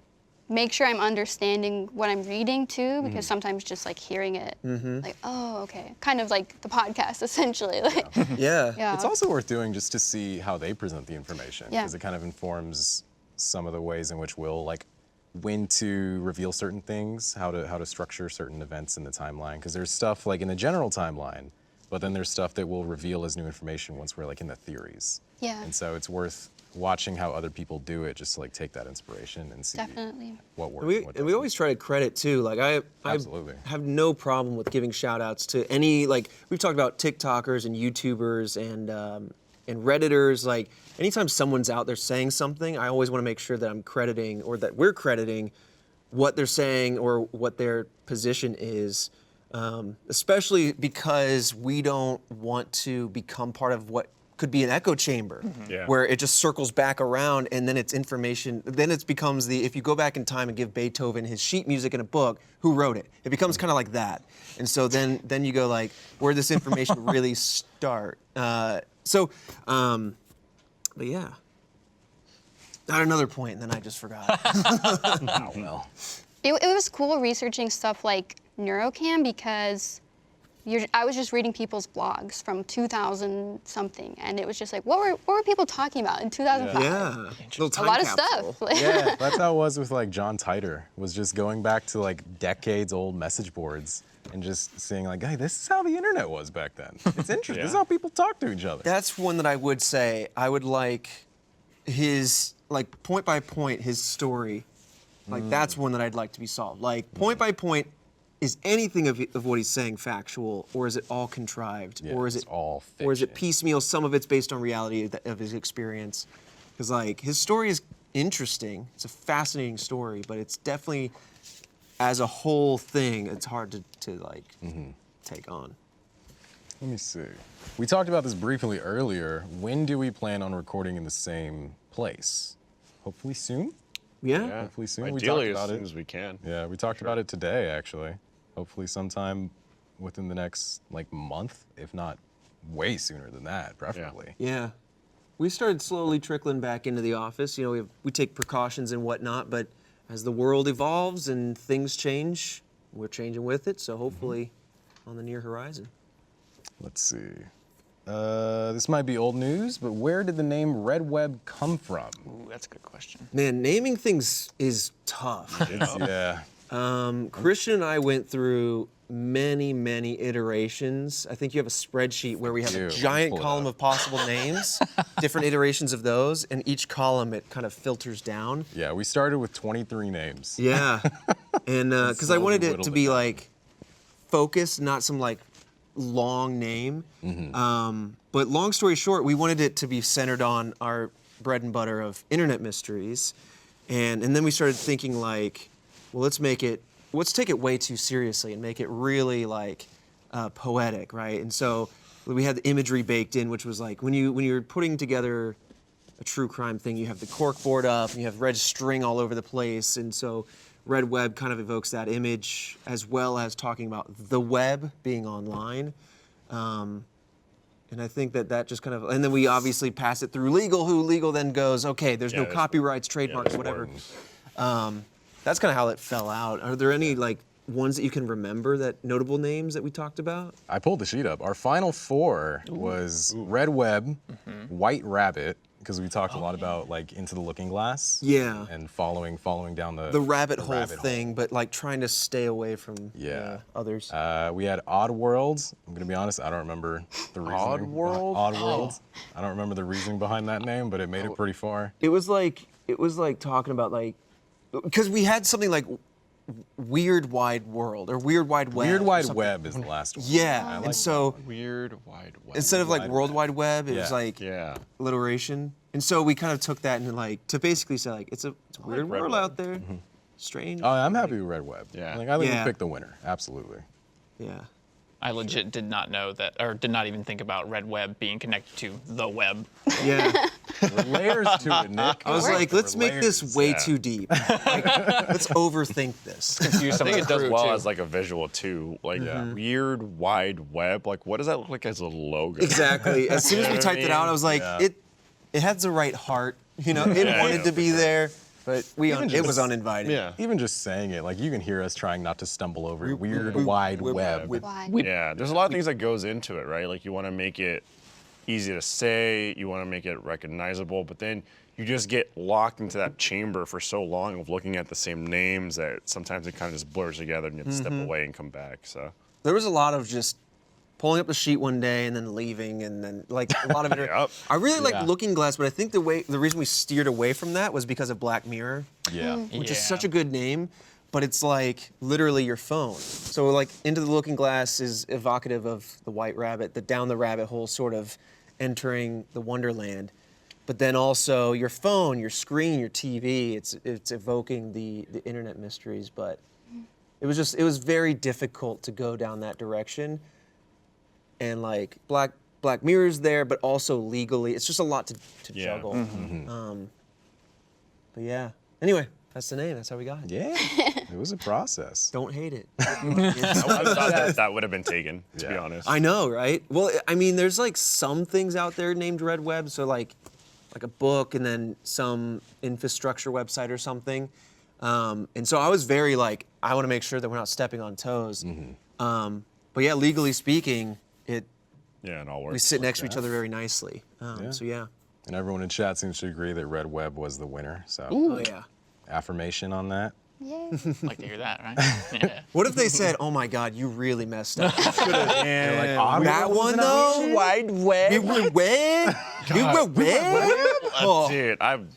make sure I'm understanding what I'm reading too, because sometimes just like hearing it, like, oh, okay. Kind of like the podcast essentially. Like, Yeah. It's also worth doing just to see how they present the information, Yeah. because it kind of informs some of the ways in which we'll like when to reveal certain things, how to structure certain events in the timeline, because there's stuff like in the general timeline, but then there's stuff that we'll reveal as new information once we're like in the theories. Yeah. And so it's worth watching how other people do it, just to like take that inspiration and see Definitely. what works. And we always try to credit too. Like I Absolutely. have no problem with giving shout outs to any, like we've talked about TikTokers and YouTubers and Redditors. Like anytime someone's out there saying something, I always want to make sure that I'm crediting, or that we're crediting what they're saying or what their position is. Especially because we don't want to become part of what could be an echo chamber Yeah. where it just circles back around and then it's information. Then it becomes if you go back in time and give Beethoven his sheet music in a book, who wrote it? It becomes kind of like that. And so then you go like, where does this information really start? But yeah. I had another point and then I just forgot. Oh, well. It was cool researching stuff like neurocam because I was just reading people's blogs from 2000 something, and it was just like, what were people talking about in 2005? Yeah. Little A time lot of capsule. stuff. Yeah, that's how it was with like John Titer, was just going back to like decades old message boards and just seeing like, hey, this is how the internet was back then. It's interesting. This is how people talk to each other. That's one that I would say I would like his, like point by point, his story. Like that's one that I'd like to be solved. Like point by point, is anything of what he's saying factual, or is it all contrived, Yeah, or is it's it all or is it fiction. piecemeal? Some of it's based on reality of his experience. Because like his story is interesting. It's a fascinating story, but it's definitely, as a whole thing, it's hard to like take on. Let me see. We talked about this briefly earlier. When do we plan on recording in the same place? Hopefully soon. Yeah. Yeah. Hopefully soon. We Ideally, talked as about soon it. as we can. Yeah, we talked about it today, actually. Hopefully sometime within the next like month, if not way sooner than that, preferably. Yeah. We started slowly trickling back into the office. You know, we take precautions and whatnot, but as the world evolves and things change, we're changing with it. So hopefully on the near horizon. Let's see. This might be old news, but where did the name Red Web come from? Ooh, that's a good question. Man, naming things is tough. Yeah. Christian and I went through many iterations. I think you have a spreadsheet where we have do. a giant Pull it column up. of possible names, different iterations of those, and each column it kind of filters down. Yeah, we started with 23 names. Yeah, and because I slowly wanted it whittled to it be down. like focused, not some like long name. But long story short, we wanted it to be centered on our bread and butter of internet mysteries, and then we started thinking like, well, let's take it way too seriously and make it really like poetic, right? And so we had the imagery baked in, which was like when you're putting together a true crime thing, you have the cork board up and you have red string all over the place, and so Red Web kind of evokes that image as well as talking about the web being online. And I think that just kind of, and then we obviously pass it through legal, who legal then goes, okay, there's no there's- copyrights, trademarks, there's whatever. warnings. That's kind of how it fell out. Are there any like ones that you can remember, that notable names that we talked about? I pulled the sheet up. Our final four was Red Web, White Rabbit, because we talked a lot about like Into the Looking Glass. Yeah. And following down the The rabbit hole rabbit thing, but like trying to stay away from Yeah. others. We had Odd World. I'm gonna be honest, I don't remember the reasoning. Oddworld? Oddworld. I don't remember the reasoning behind that name, but it made it pretty far. It was like talking about like, because we had something like Weird Wide World or Weird Wide Web. Weird or Wide something. Web is the last one. Yeah, I like and so Weird Wide Web. instead of like Wide World Web. Wide Web, it was Yeah. like Yeah. alliteration. And so we kind of took that and like to basically say like it's a weird Red world Web. out there, strange. Oh, I'm happy with Red Web. Yeah. Like, I think Yeah. we picked the winner. Absolutely. Yeah. I legit did not know that, or did not even think about Red Web being connected to the web. Yeah. There were layers to it, Nick. I was like, There let's were make this layers. way Yeah. too deep. Like, let's overthink this. Confuse some I of think the it does crew, well too. as like a visual too. Like Yeah. Weird Wide Web. Like what does that look like as a logo? Exactly. As soon as we You know what I typed it out, mean? I was like, Yeah. it had the right heart. You know, it Yeah, wanted yeah, to be there, but Even it was just- uninvited. Yeah. Even just saying it, like you can hear us trying not to stumble over Weird Wide Web. Why? Yeah, there's a lot of things that goes into it, right? Like you want to make it easy to say, you want to make it recognizable, but then you just get locked into that chamber for so long of looking at the same names that sometimes it kind of just blurs together and you have to step away and come back. So There was a lot of just pulling up the sheet one day and then leaving, and then like a lot of it. Yep. I really like Yeah. Looking Glass, but I think the reason we steered away from that was because of Black Mirror, Yeah. which is Yeah. such a good name, but it's like literally your phone. So like Into the Looking Glass is evocative of the White Rabbit, the down the rabbit hole sort of entering the Wonderland. But then also your phone, your screen, your TV, it's evoking the internet mysteries. But it was very difficult to go down that direction. And like Black Mirror's there, but also legally. It's just a lot to Yeah. juggle. But yeah. Anyway, that's the name. That's how we got it. Yeah, it was a process. Don't hate it. I thought that would have been taken, to be honest. I know, right? Well, I mean, there's like some things out there named Red Web, so like a book and then some infrastructure website or something. And so I was very like, I want to make sure that we're not stepping on toes. But yeah, legally speaking, Yeah, it all works. we sit next to each other very nicely. So yeah. And everyone in chat seems to agree that Red Web was the winner. So Oh yeah. affirmation on that. Yay. Like to hear that, right? Yeah. What if they said, "Oh my God, you really messed up"? Like, That one though. Wide web. We were wed. We were wed. Oh. Dude, I'm.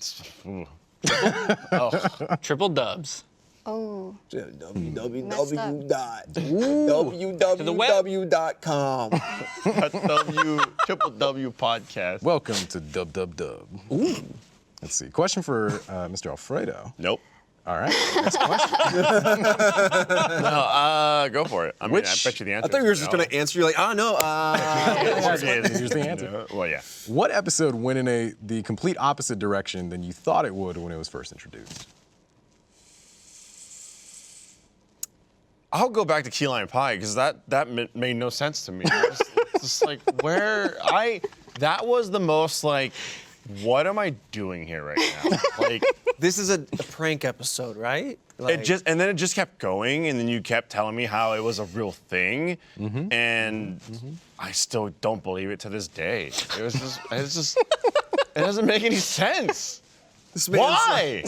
Triple dubs. Oh. www.com. W podcast. Welcome to Dub Dub Dub. Ooh. Let's see. Question for Mr. Alfredo. Nope. All right. Next question. No, go for it. I mean, I bet you the answer. I thought you were just gonna answer. You're like, oh no. Here's the answer. Well, yeah. What episode went in the complete opposite direction than you thought it would when it was first introduced? I'll go back to Key Lime Pie because that made no sense to me. It's just like that was the most like, what am I doing here right now? Like This is a prank episode, right? Like, and then it just kept going, and then you kept telling me how it was a real thing, and I still don't believe it to this day. It doesn't make any sense. this man's, Why?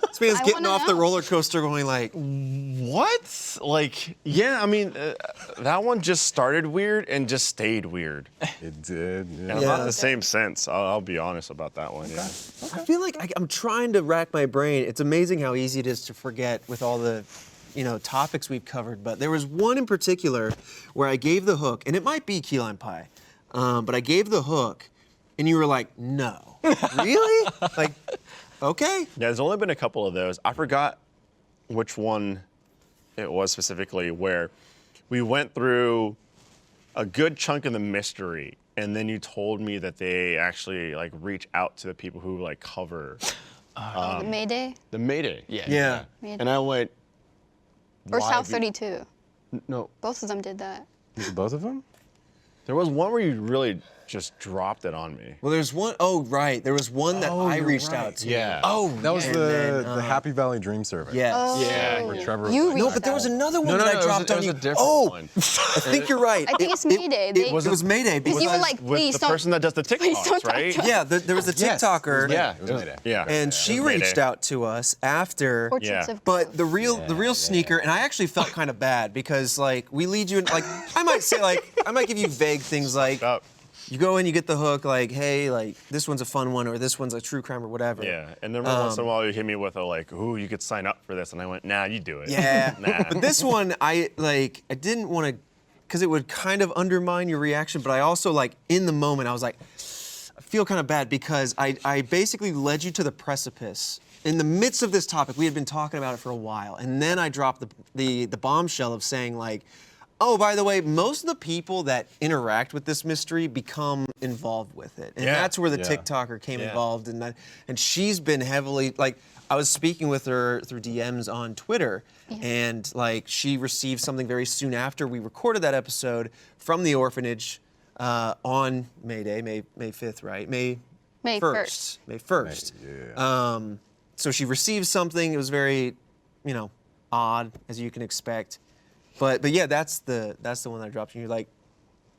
This man's I getting wanna off the know. roller coaster, going like, What? Like, yeah, I mean, that one just started weird and just stayed weird. It did. Yeah. And not in the same sense. I'll be honest about that one. Yeah. I feel like I'm trying to rack my brain. It's amazing how easy it is to forget with all the, topics we've covered. But there was one in particular where I gave the hook, and it might be key lime pie, but I gave the hook, and you were like, no, really? Like, okay. Yeah, there's only been a couple of those. I forgot which one it was specifically where we went through a good chunk of the mystery, and then you told me that they actually like reach out to the people who like cover The Mayday the Mayday. Yeah. Mayday. And I went. or why South be- 32. No, Both of them did that. Was it both of them? there was one where you really just dropped it on me. Well, there's one, oh, right. There was one that I reached out to. Yeah. Oh, that was And the then, Happy Valley Dream Survey. Yes. Yeah. Where Trevor was You like, No, but there was another one No, that I it was dropped a- on it you. was a different Oh, one. I think you're right. I think it's Mayday. They- It was Mayday. Because you were like, With please the don't. person that does the please don't TikToks, talk right? to us. Yeah, there was a Yes, it was TikToker. Mayday. Yeah. It was Mayday. Yeah. And she Mayday. reached out to us after. Portraits Yeah. of But the real Yeah. sneaker, and I actually felt kind of bad because like we lead you in like I might say like I might give you vague things like Up. you go in, you get the hook like, hey, like this one's a fun one or this one's a true crime or whatever. Yeah, and then once in a while you hit me with a like, "Ooh, you could sign up for this," and I went, "Nah, you do it." Yeah. Nah. But this one I didn't want to because it would kind of undermine your reaction, but I also like in the moment I was like I feel kind of bad because I basically led you to the precipice. In the midst of this topic, we had been talking about it for a while, and then I dropped the bombshell of saying like, oh, by the way, most of the people that interact with this mystery become involved with it, and Yeah. that's where the Yeah. TikToker came Yeah. involved, and she's been heavily like. I was speaking with her through DMs on Twitter, and like she received something very soon after we recorded that episode from the orphanage on Mayday, May 5th, right? May May 1st. May 1st. Yeah. So she received something. It was very, odd, as you can expect. But yeah, that's the one that I dropped. And you're like,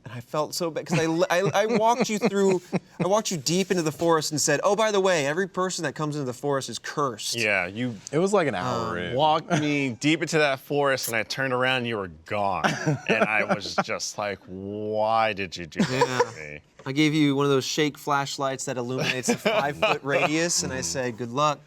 and I felt so bad because I walked you through, I walked you deep into the forest and said, oh, by the way, every person that comes into the forest is cursed. Yeah, you It was like an hour in. walked me deep into that forest, and I turned around, and you were gone, and I was just like, "Why did you do that to me?" I gave you one of those shake flashlights that illuminates a 5-foot radius, and I said, good luck.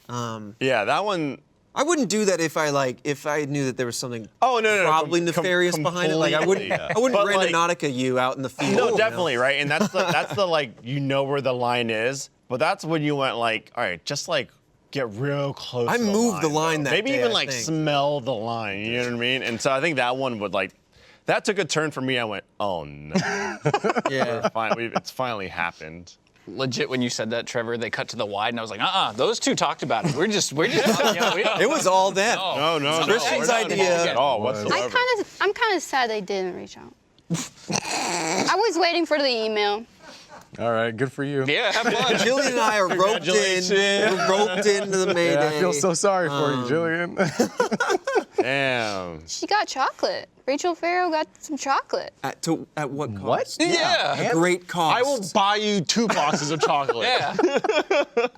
Yeah, that one. I wouldn't do that if I knew that there was something Oh, no, probably nefarious behind it. Like I wouldn't completely. I wouldn't But, like- Randonautica you out in the field. No, you know? definitely, right? And that's the like, you know where the line is, but that's when you went like, all right, just like get real close. I to moved the line though. that Maybe day, even I like think. smell the line. You know what I mean? And so I think that one would like, that took a turn for me. I went, oh no. Yeah. It's finally happened. Legit, when you said that, Trevor, they cut to the wide, and I was like, those two talked about it. We're just we don't. It was all them. No. Christian's we're not idea. at all whatsoever. I'm kind of sad they didn't reach out. I was waiting for the email. All right, good for you. Yeah, have fun. Jillian and I are roped in. We're roped into the Mayday. Yeah, I feel so sorry for you, Jillian. Damn. She got chocolate. Rachel Farrow got some chocolate. At what cost? What? Yeah. A great cost. I will buy you 2 boxes of chocolate. Yeah.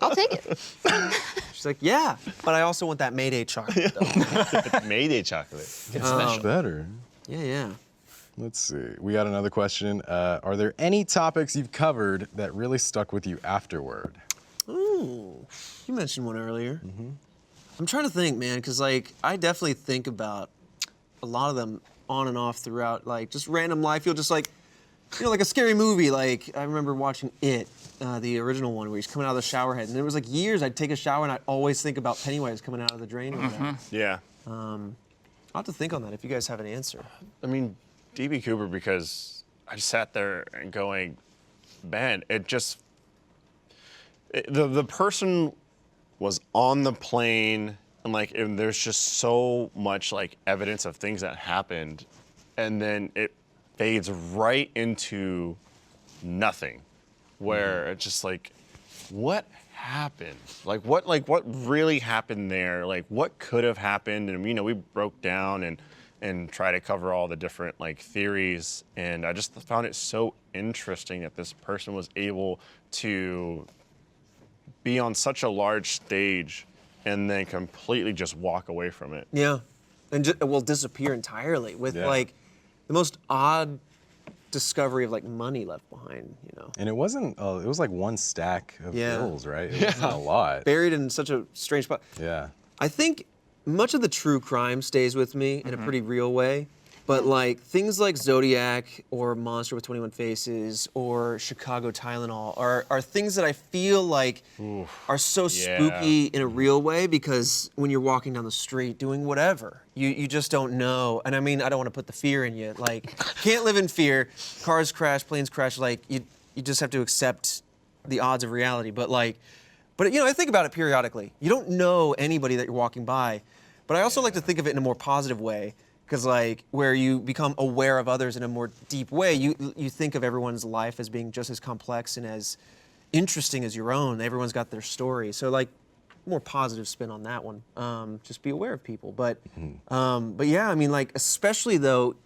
I'll take it. She's like, yeah, but I also want that Mayday chocolate, though. Mayday chocolate. Better. Yeah. Let's see. We got another question. Are there any topics you've covered that really stuck with you afterward? Ooh, you mentioned one earlier. I'm trying to think, man, because like I definitely think about a lot of them on and off throughout, like just random life. You'll just like, like a scary movie. Like I remember watching It, the original one, where he's coming out of the shower head, and it was like years I'd take a shower and I'd always think about Pennywise coming out of the drain. Or whatever. Yeah. I'll have to think on that if you guys have an answer. I mean, DB Cooper, because I just sat there and going, man, the person was on the plane and there's just so much like evidence of things that happened, and then it fades right into nothing, where it's just like, what happened? Like what really happened there? Like what could have happened? And we broke down and try to cover all the different like theories, and I just found it so interesting that this person was able to be on such a large stage and then completely just walk away from it. Yeah, and will disappear entirely with like the most odd discovery of like money left behind. And it wasn't. It was like one stack of bills, right? It wasn't a lot. Buried in such a strange spot. Yeah. I think much of the true crime stays with me in a pretty real way, but like things like Zodiac or Monster with 21 Faces or Chicago Tylenol are things that I feel like are so spooky in a real way, because when you're walking down the street doing whatever, you just don't know. And I mean, I don't want to put the fear in you. Like, can't live in fear. Cars crash, planes crash. Like, you just have to accept the odds of reality. But I think about it periodically. You don't know anybody that you're walking by. But I also like to think of it in a more positive way, because like where you become aware of others in a more deep way, you think of everyone's life as being just as complex and as interesting as your own. Everyone's got their story. So like more positive spin on that one. Just be aware of people. But yeah, I mean, like especially though,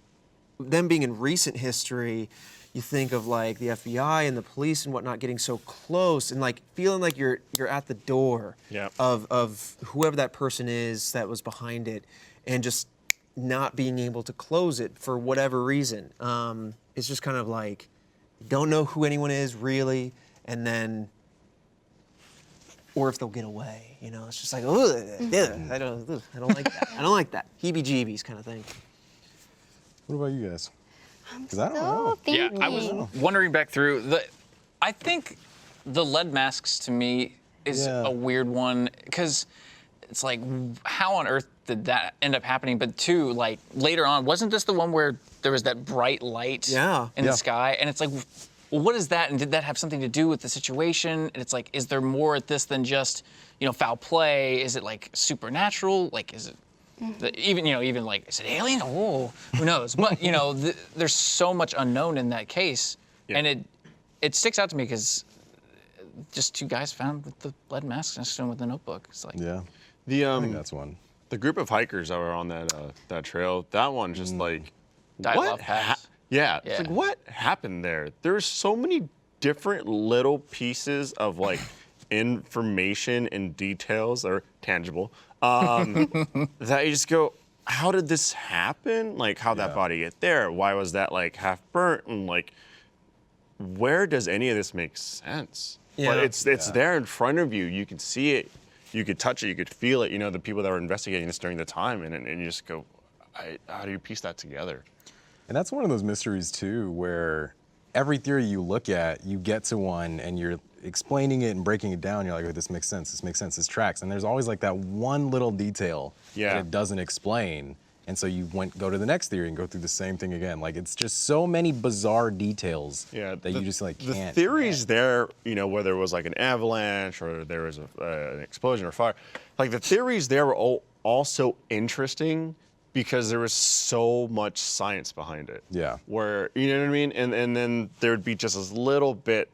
them being in recent history, you think of like the FBI and the police and whatnot getting so close and like feeling like you're at the door of whoever that person is that was behind it, and just not being able to close it for whatever reason. It's just kind of like you don't know who anyone is really, and then or if they'll get away. It's just like I don't like that. I don't like that. Heebie-jeebies kind of thing. What about you guys? Because I don't know. Yeah, I was wondering back through I think the lead masks to me is a weird one, because it's like, how on earth did that end up happening? But two, like later on, wasn't this the one where there was that bright light in the sky? And it's like, well, what is that? And did that have something to do with the situation? And it's like, is there more at this than just, foul play? Is it like supernatural? Like, is it even like, is it alien? Oh, who knows? But there's so much unknown in that case, and it sticks out to me because just two guys found with the lead masks next to them with a notebook. It's like I think that's one. The group of hikers that were on that trail, that one just like Dial-up pass. It's like what happened there? There's so many different little pieces of like information and details that are tangible. That you just go, how did this happen? Like, how'd that body get there? Why was that like half burnt? And like, where does any of this make sense? Yeah. But it's there in front of you. You can see it. You could touch it. You could feel it. The people that were investigating this during the time, and you just go, how do you piece that together? And that's one of those mysteries too, where every theory you look at, you get to one and you're explaining it and breaking it down. You're like, oh, this makes sense. This makes sense. This tracks. And there's always like that one little detail that it doesn't explain. And so you go to the next theory and go through the same thing again. Like, it's just so many bizarre details that you just like The can't. theories there, you know, whether it was like an avalanche or there was an explosion or fire, like the theories there were all so interesting because there was so much science behind it. Yeah. Where, you know what I mean? And then there would be just this little bit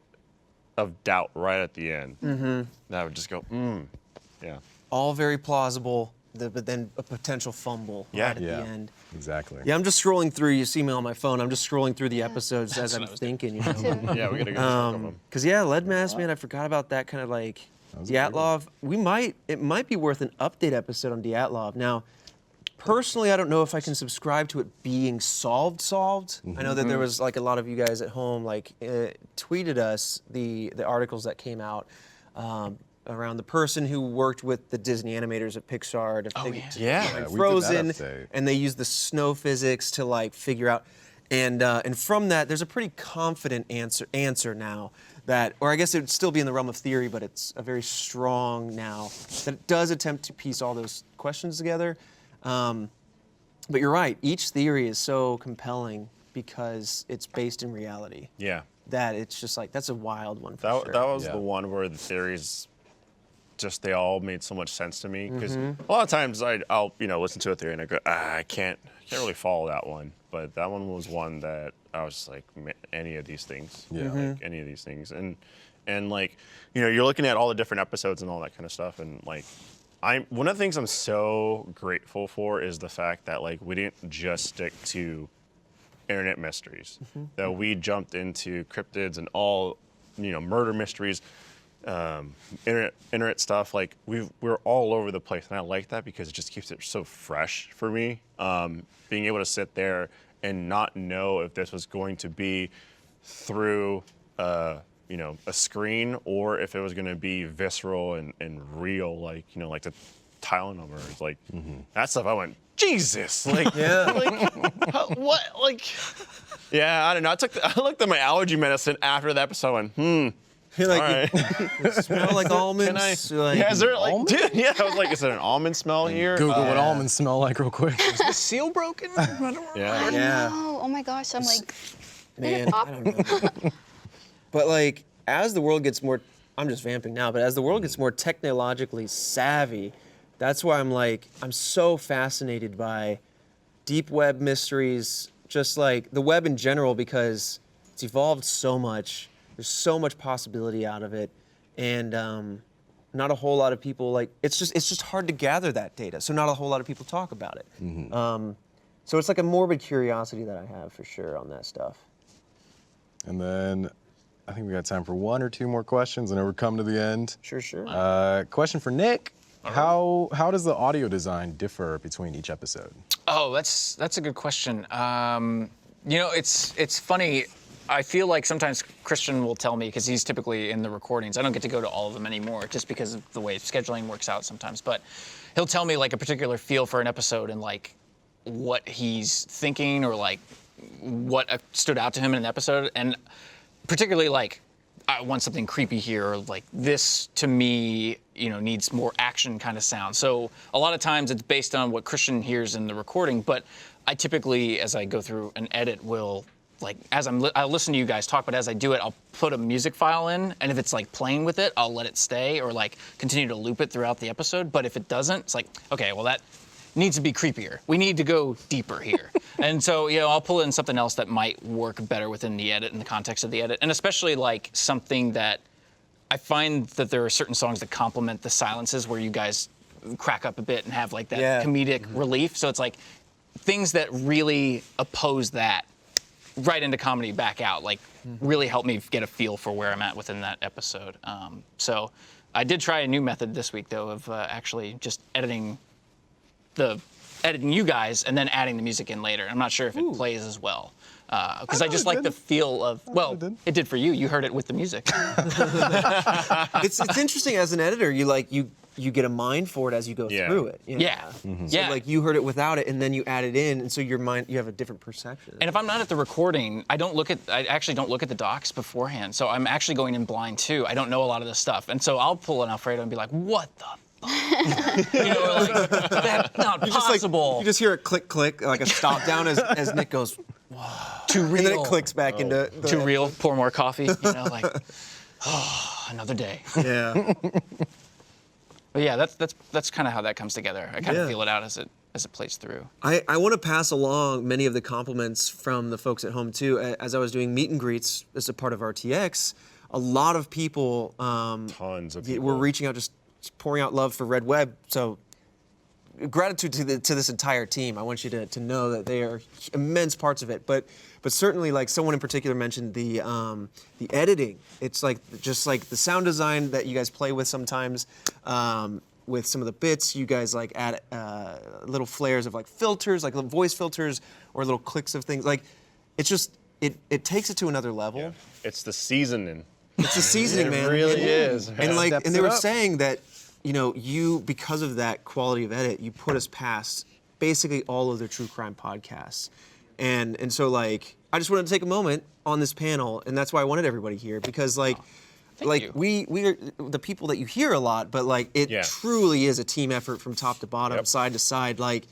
of doubt right at the end. Mm-hmm. That would just go, yeah. All very plausible, but then a potential fumble right at the end. Exactly. Yeah, I'm just scrolling through. You see me on my phone. I'm just scrolling through the episodes as I'm thinking. You know, Yeah, we gotta go check on them. because Lead Mask, man, I forgot about that kind of like Dyatlov. It might be worth an update episode on Dyatlov. Now, personally, I don't know if I can subscribe to it being solved. I know that there was like a lot of you guys at home like tweeted us the articles that came out around the person who worked with the Disney animators at Pixar to Yeah. We did that Frozen, update. and they used the snow physics to like figure out, and from that, there's a pretty confident answer now that, or I guess it would still be in the realm of theory, but it's a very strong now that it does attempt to piece all those questions together. But you're right, each theory is so compelling because it's based in reality. Yeah. That it's just like, that's a wild one for That sure. was Yeah. the one where the theories they all made so much sense to me because a lot of times I'll listen to a theory and I go, I can't really follow that one, but that one was one that I was just like, any of these things, like any of these things, and like, you know, you're looking at all the different episodes and all that kind of stuff, and like, one of the things I'm so grateful for is the fact that like we didn't just stick to internet mysteries, that we jumped into cryptids and all, you know, murder mysteries. Internet stuff, like we're all over the place, and I like that because it just keeps it so fresh for me. Being able to sit there and not know if this was going to be through a screen or if it was going to be visceral and real, like, you know, like the Tylenol, like that stuff. I went, Jesus, like, what, like, yeah, I don't know. I looked at my allergy medicine after the episode. I went, You're like, all right. it smell like almonds. Like, Yeah, is there like, dude, yeah, I was like, is there an almond smell here? Google what almonds smell like real quick. Is the seal broken? Yeah. Yeah. Oh my gosh, I'm like, Man, I don't know. But like, as the world gets more, I'm just vamping now, but as the world gets more technologically savvy, that's why I'm so fascinated by deep web mysteries, just like the web in general, because it's evolved so much. There's so much possibility out of it, and not a whole lot of people it's just hard to gather that data. So not a whole lot of people talk about it. So it's like a morbid curiosity that I have for sure on that stuff. And then I think we got time for one or two more questions, and then we're coming to the end. Sure. Question for Nick. How does the audio design differ between each episode? Oh, that's a good question. You know, it's funny. I feel like sometimes Christian will tell me, because he's typically in the recordings. I don't get to go to all of them anymore just because of the way scheduling works out sometimes. But he'll tell me like a particular feel for an episode and like what he's thinking or like what stood out to him in an episode. And particularly like, I want something creepy here, or like this to me, you know, needs more action kind of sound. So a lot of times it's based on what Christian hears in the recording, but I typically, as I go through an edit, will like, I'll listen to you guys talk, but as I do it, I'll put a music file in, and if it's like playing with it, I'll let it stay or like continue to loop it throughout the episode. But if it doesn't, it's like, okay, well that needs to be creepier. We need to go deeper here. And so, you know, I'll pull in something else that might work better within the edit and the context of the edit. And especially like something that I find that there are certain songs that complement the silences where you guys crack up a bit and have like that comedic relief. So it's like things that really oppose that right into comedy back out, like really help me get a feel for where I'm at within that episode. So I did try a new method this week though of actually just editing you guys and then adding the music in later. I'm not sure if it plays as well. Because I just like the feel of, well, it did for you. You heard it with the music. It's interesting as an editor, you get a mind for it as you go through it. You know? Yeah. So like you heard it without it and then you add it in, and so you have a different perception. And if I'm not at the recording, I actually don't look at the docs beforehand. So I'm actually going in blind too. I don't know a lot of this stuff. And so I'll pull an Alfredo and be like, what the fuck You know, like, that's not possible. You just hear a click, click, like a stop down as Nick goes, Too real. and then it clicks back into the Too real. Pour more coffee. You know, like, oh, another day. Yeah. But yeah, that's kind of how that comes together. I kind of Yeah. feel it out as it plays through. I want to pass along many of the compliments from the folks at home too. As I was doing meet and greets as a part of RTX, a lot of people, Tons of people. were reaching out, just pouring out love for Red Web. So gratitude to this entire team. I want you to know that they are immense parts of it. But certainly, like someone in particular mentioned the editing. It's like just like the sound design that you guys play with sometimes. With some of the bits, you guys like add little flares of like filters, like little voice filters, or little clicks of things. Like, it's just it takes it to another level. Yeah. It's the seasoning. It's the seasoning, man. It really is. And like, Steps and they it were up. saying that, you know, you, because of that quality of edit, you put us past basically all of the true crime podcasts. And so like, I just wanted to take a moment on this panel, and that's why I wanted everybody here, because like, Thank you. we are the people that you hear a lot, but like it Yeah. truly is a team effort from top to bottom, Yep. side to side. Like,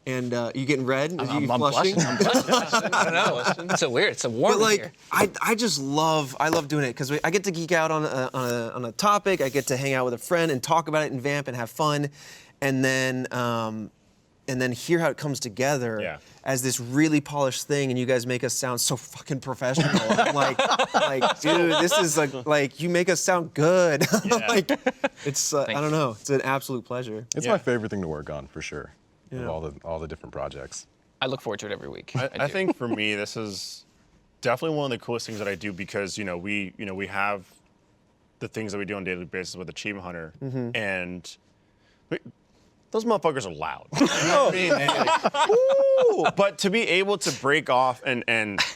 and you getting red? Are you I'm flushing? blushing. I'm blushing. I don't know. It's so weird. It's so warm But like, here. I just love doing it because I get to geek out on a topic. I get to hang out with a friend and talk about it and vamp and have fun, and then hear how it comes together Yeah. as this really polished thing. And you guys make us sound so fucking professional. I'm like, dude, this is like you make us sound good. Like, it's I Thank don't you. know. It's an absolute pleasure. It's Yeah. my favorite thing to work on for sure. Yeah. Of all the different projects. I look forward to it every week. I do. think for me, this is definitely one of the coolest things that I do because we have the things that we do on a daily basis with Achievement Hunter, and those motherfuckers are loud. You know what I mean? And like, woo! But to be able to break off and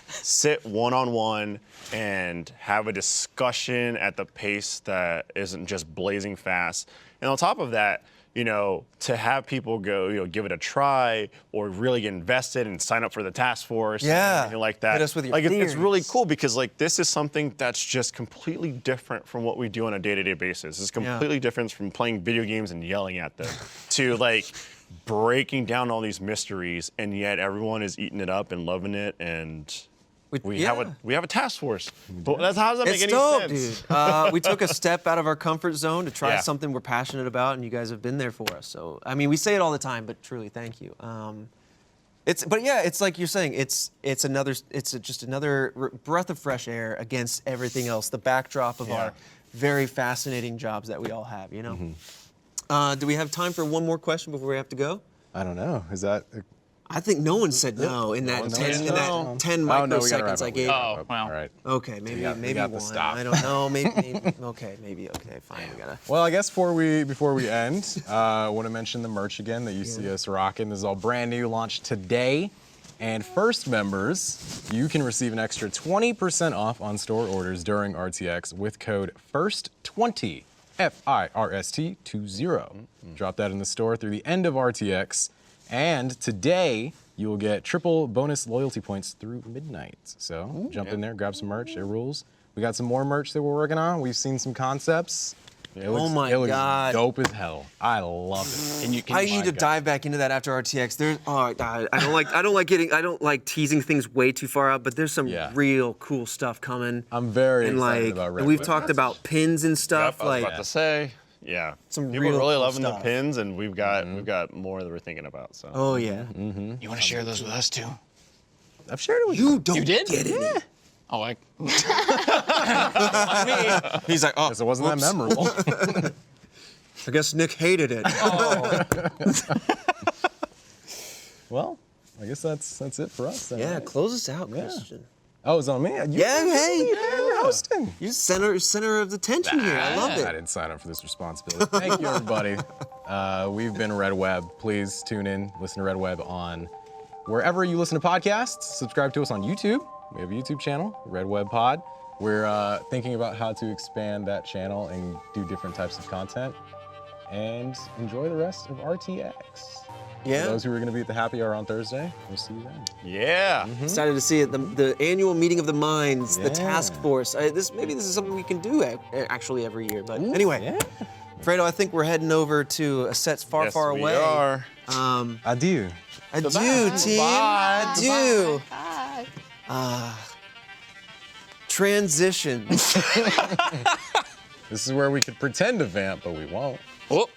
sit one-on-one and have a discussion at the pace that isn't just blazing fast, and on top of that, to have people go, give it a try or really get invested and sign up for the task force, Yeah. and everything like that. Hit us with your like it's really theories. cool because like this is something that's just completely different from what we do on a day-to-day basis. It's completely different from playing video games and yelling at them to like breaking down all these mysteries, and yet everyone is eating it up and loving it, and we have a task force. But how does that make It's any dope, sense? dude. We took a step out of our comfort zone to try Yeah. something we're passionate about, and you guys have been there for us. So, I mean, we say it all the time, but truly, thank you. It's like you're saying, it's just another breath of fresh air against everything else. The backdrop of our very fascinating jobs that we all have, you know. Do we have time for one more question before we have to go? I don't know. Is that? I think no one said no in that one 10, said in no. that 10 Oh, no, we gotta wrap microseconds I up. gave. Oh, well. All right. Okay, maybe got maybe the one. stop. I don't know. Maybe okay. Fine. We gotta. Well, I guess before we end, I want to mention the merch again that you see us rocking. This is all brand new, launched today. And first members, you can receive an extra 20% off on store orders during RTX with code FIRST20, FIRST20. Drop that in the store through the end of RTX. And today, you will get triple bonus loyalty points through midnight. So jump in there, grab some merch. It rules. We got some more merch that we're working on. We've seen some concepts. It looks, my it looks God. dope as hell. I love it. And you can I need to dive back into that after RTX. I don't like teasing things way too far out, but there's some Yeah. real cool stuff coming. I'm very and excited like, about Red and we've Web. talked about pins and stuff. Yep, I was like, about to say, yeah. Some People real are really cool loving the stuff. pins, and we've got more that we're thinking about. So. oh yeah, You want to share those with us too? I've shared it with you don't You did? get it. Oh, I. He's like, oh, because it wasn't that memorable. I guess Nick hated it. Well, I guess that's it for us. Then, Yeah, right? close us out, Christian. Oh, it's on me. You're hosting. You're center of the tension here. I love I it. didn't sign up for this responsibility. Thank you, everybody. We've been Red Web. Please tune in, listen to Red Web on wherever you listen to podcasts. Subscribe to us on YouTube. We have a YouTube channel, Red Web Pod. We're thinking about how to expand that channel and do different types of content. And enjoy the rest of RTX. Yeah. For those who are going to be at the happy hour on Thursday, we'll see you then. Yeah. Excited to see it. The annual meeting of the minds, the Yeah. task force. Maybe this is something we can do actually every year. But anyway, Yeah. Fredo, I think we're heading over to a set's far, Yes, far away. we are. Adieu. Adieu, team. Adieu. Bye. Transition. This is where we could pretend to vamp, but we won't. Oh.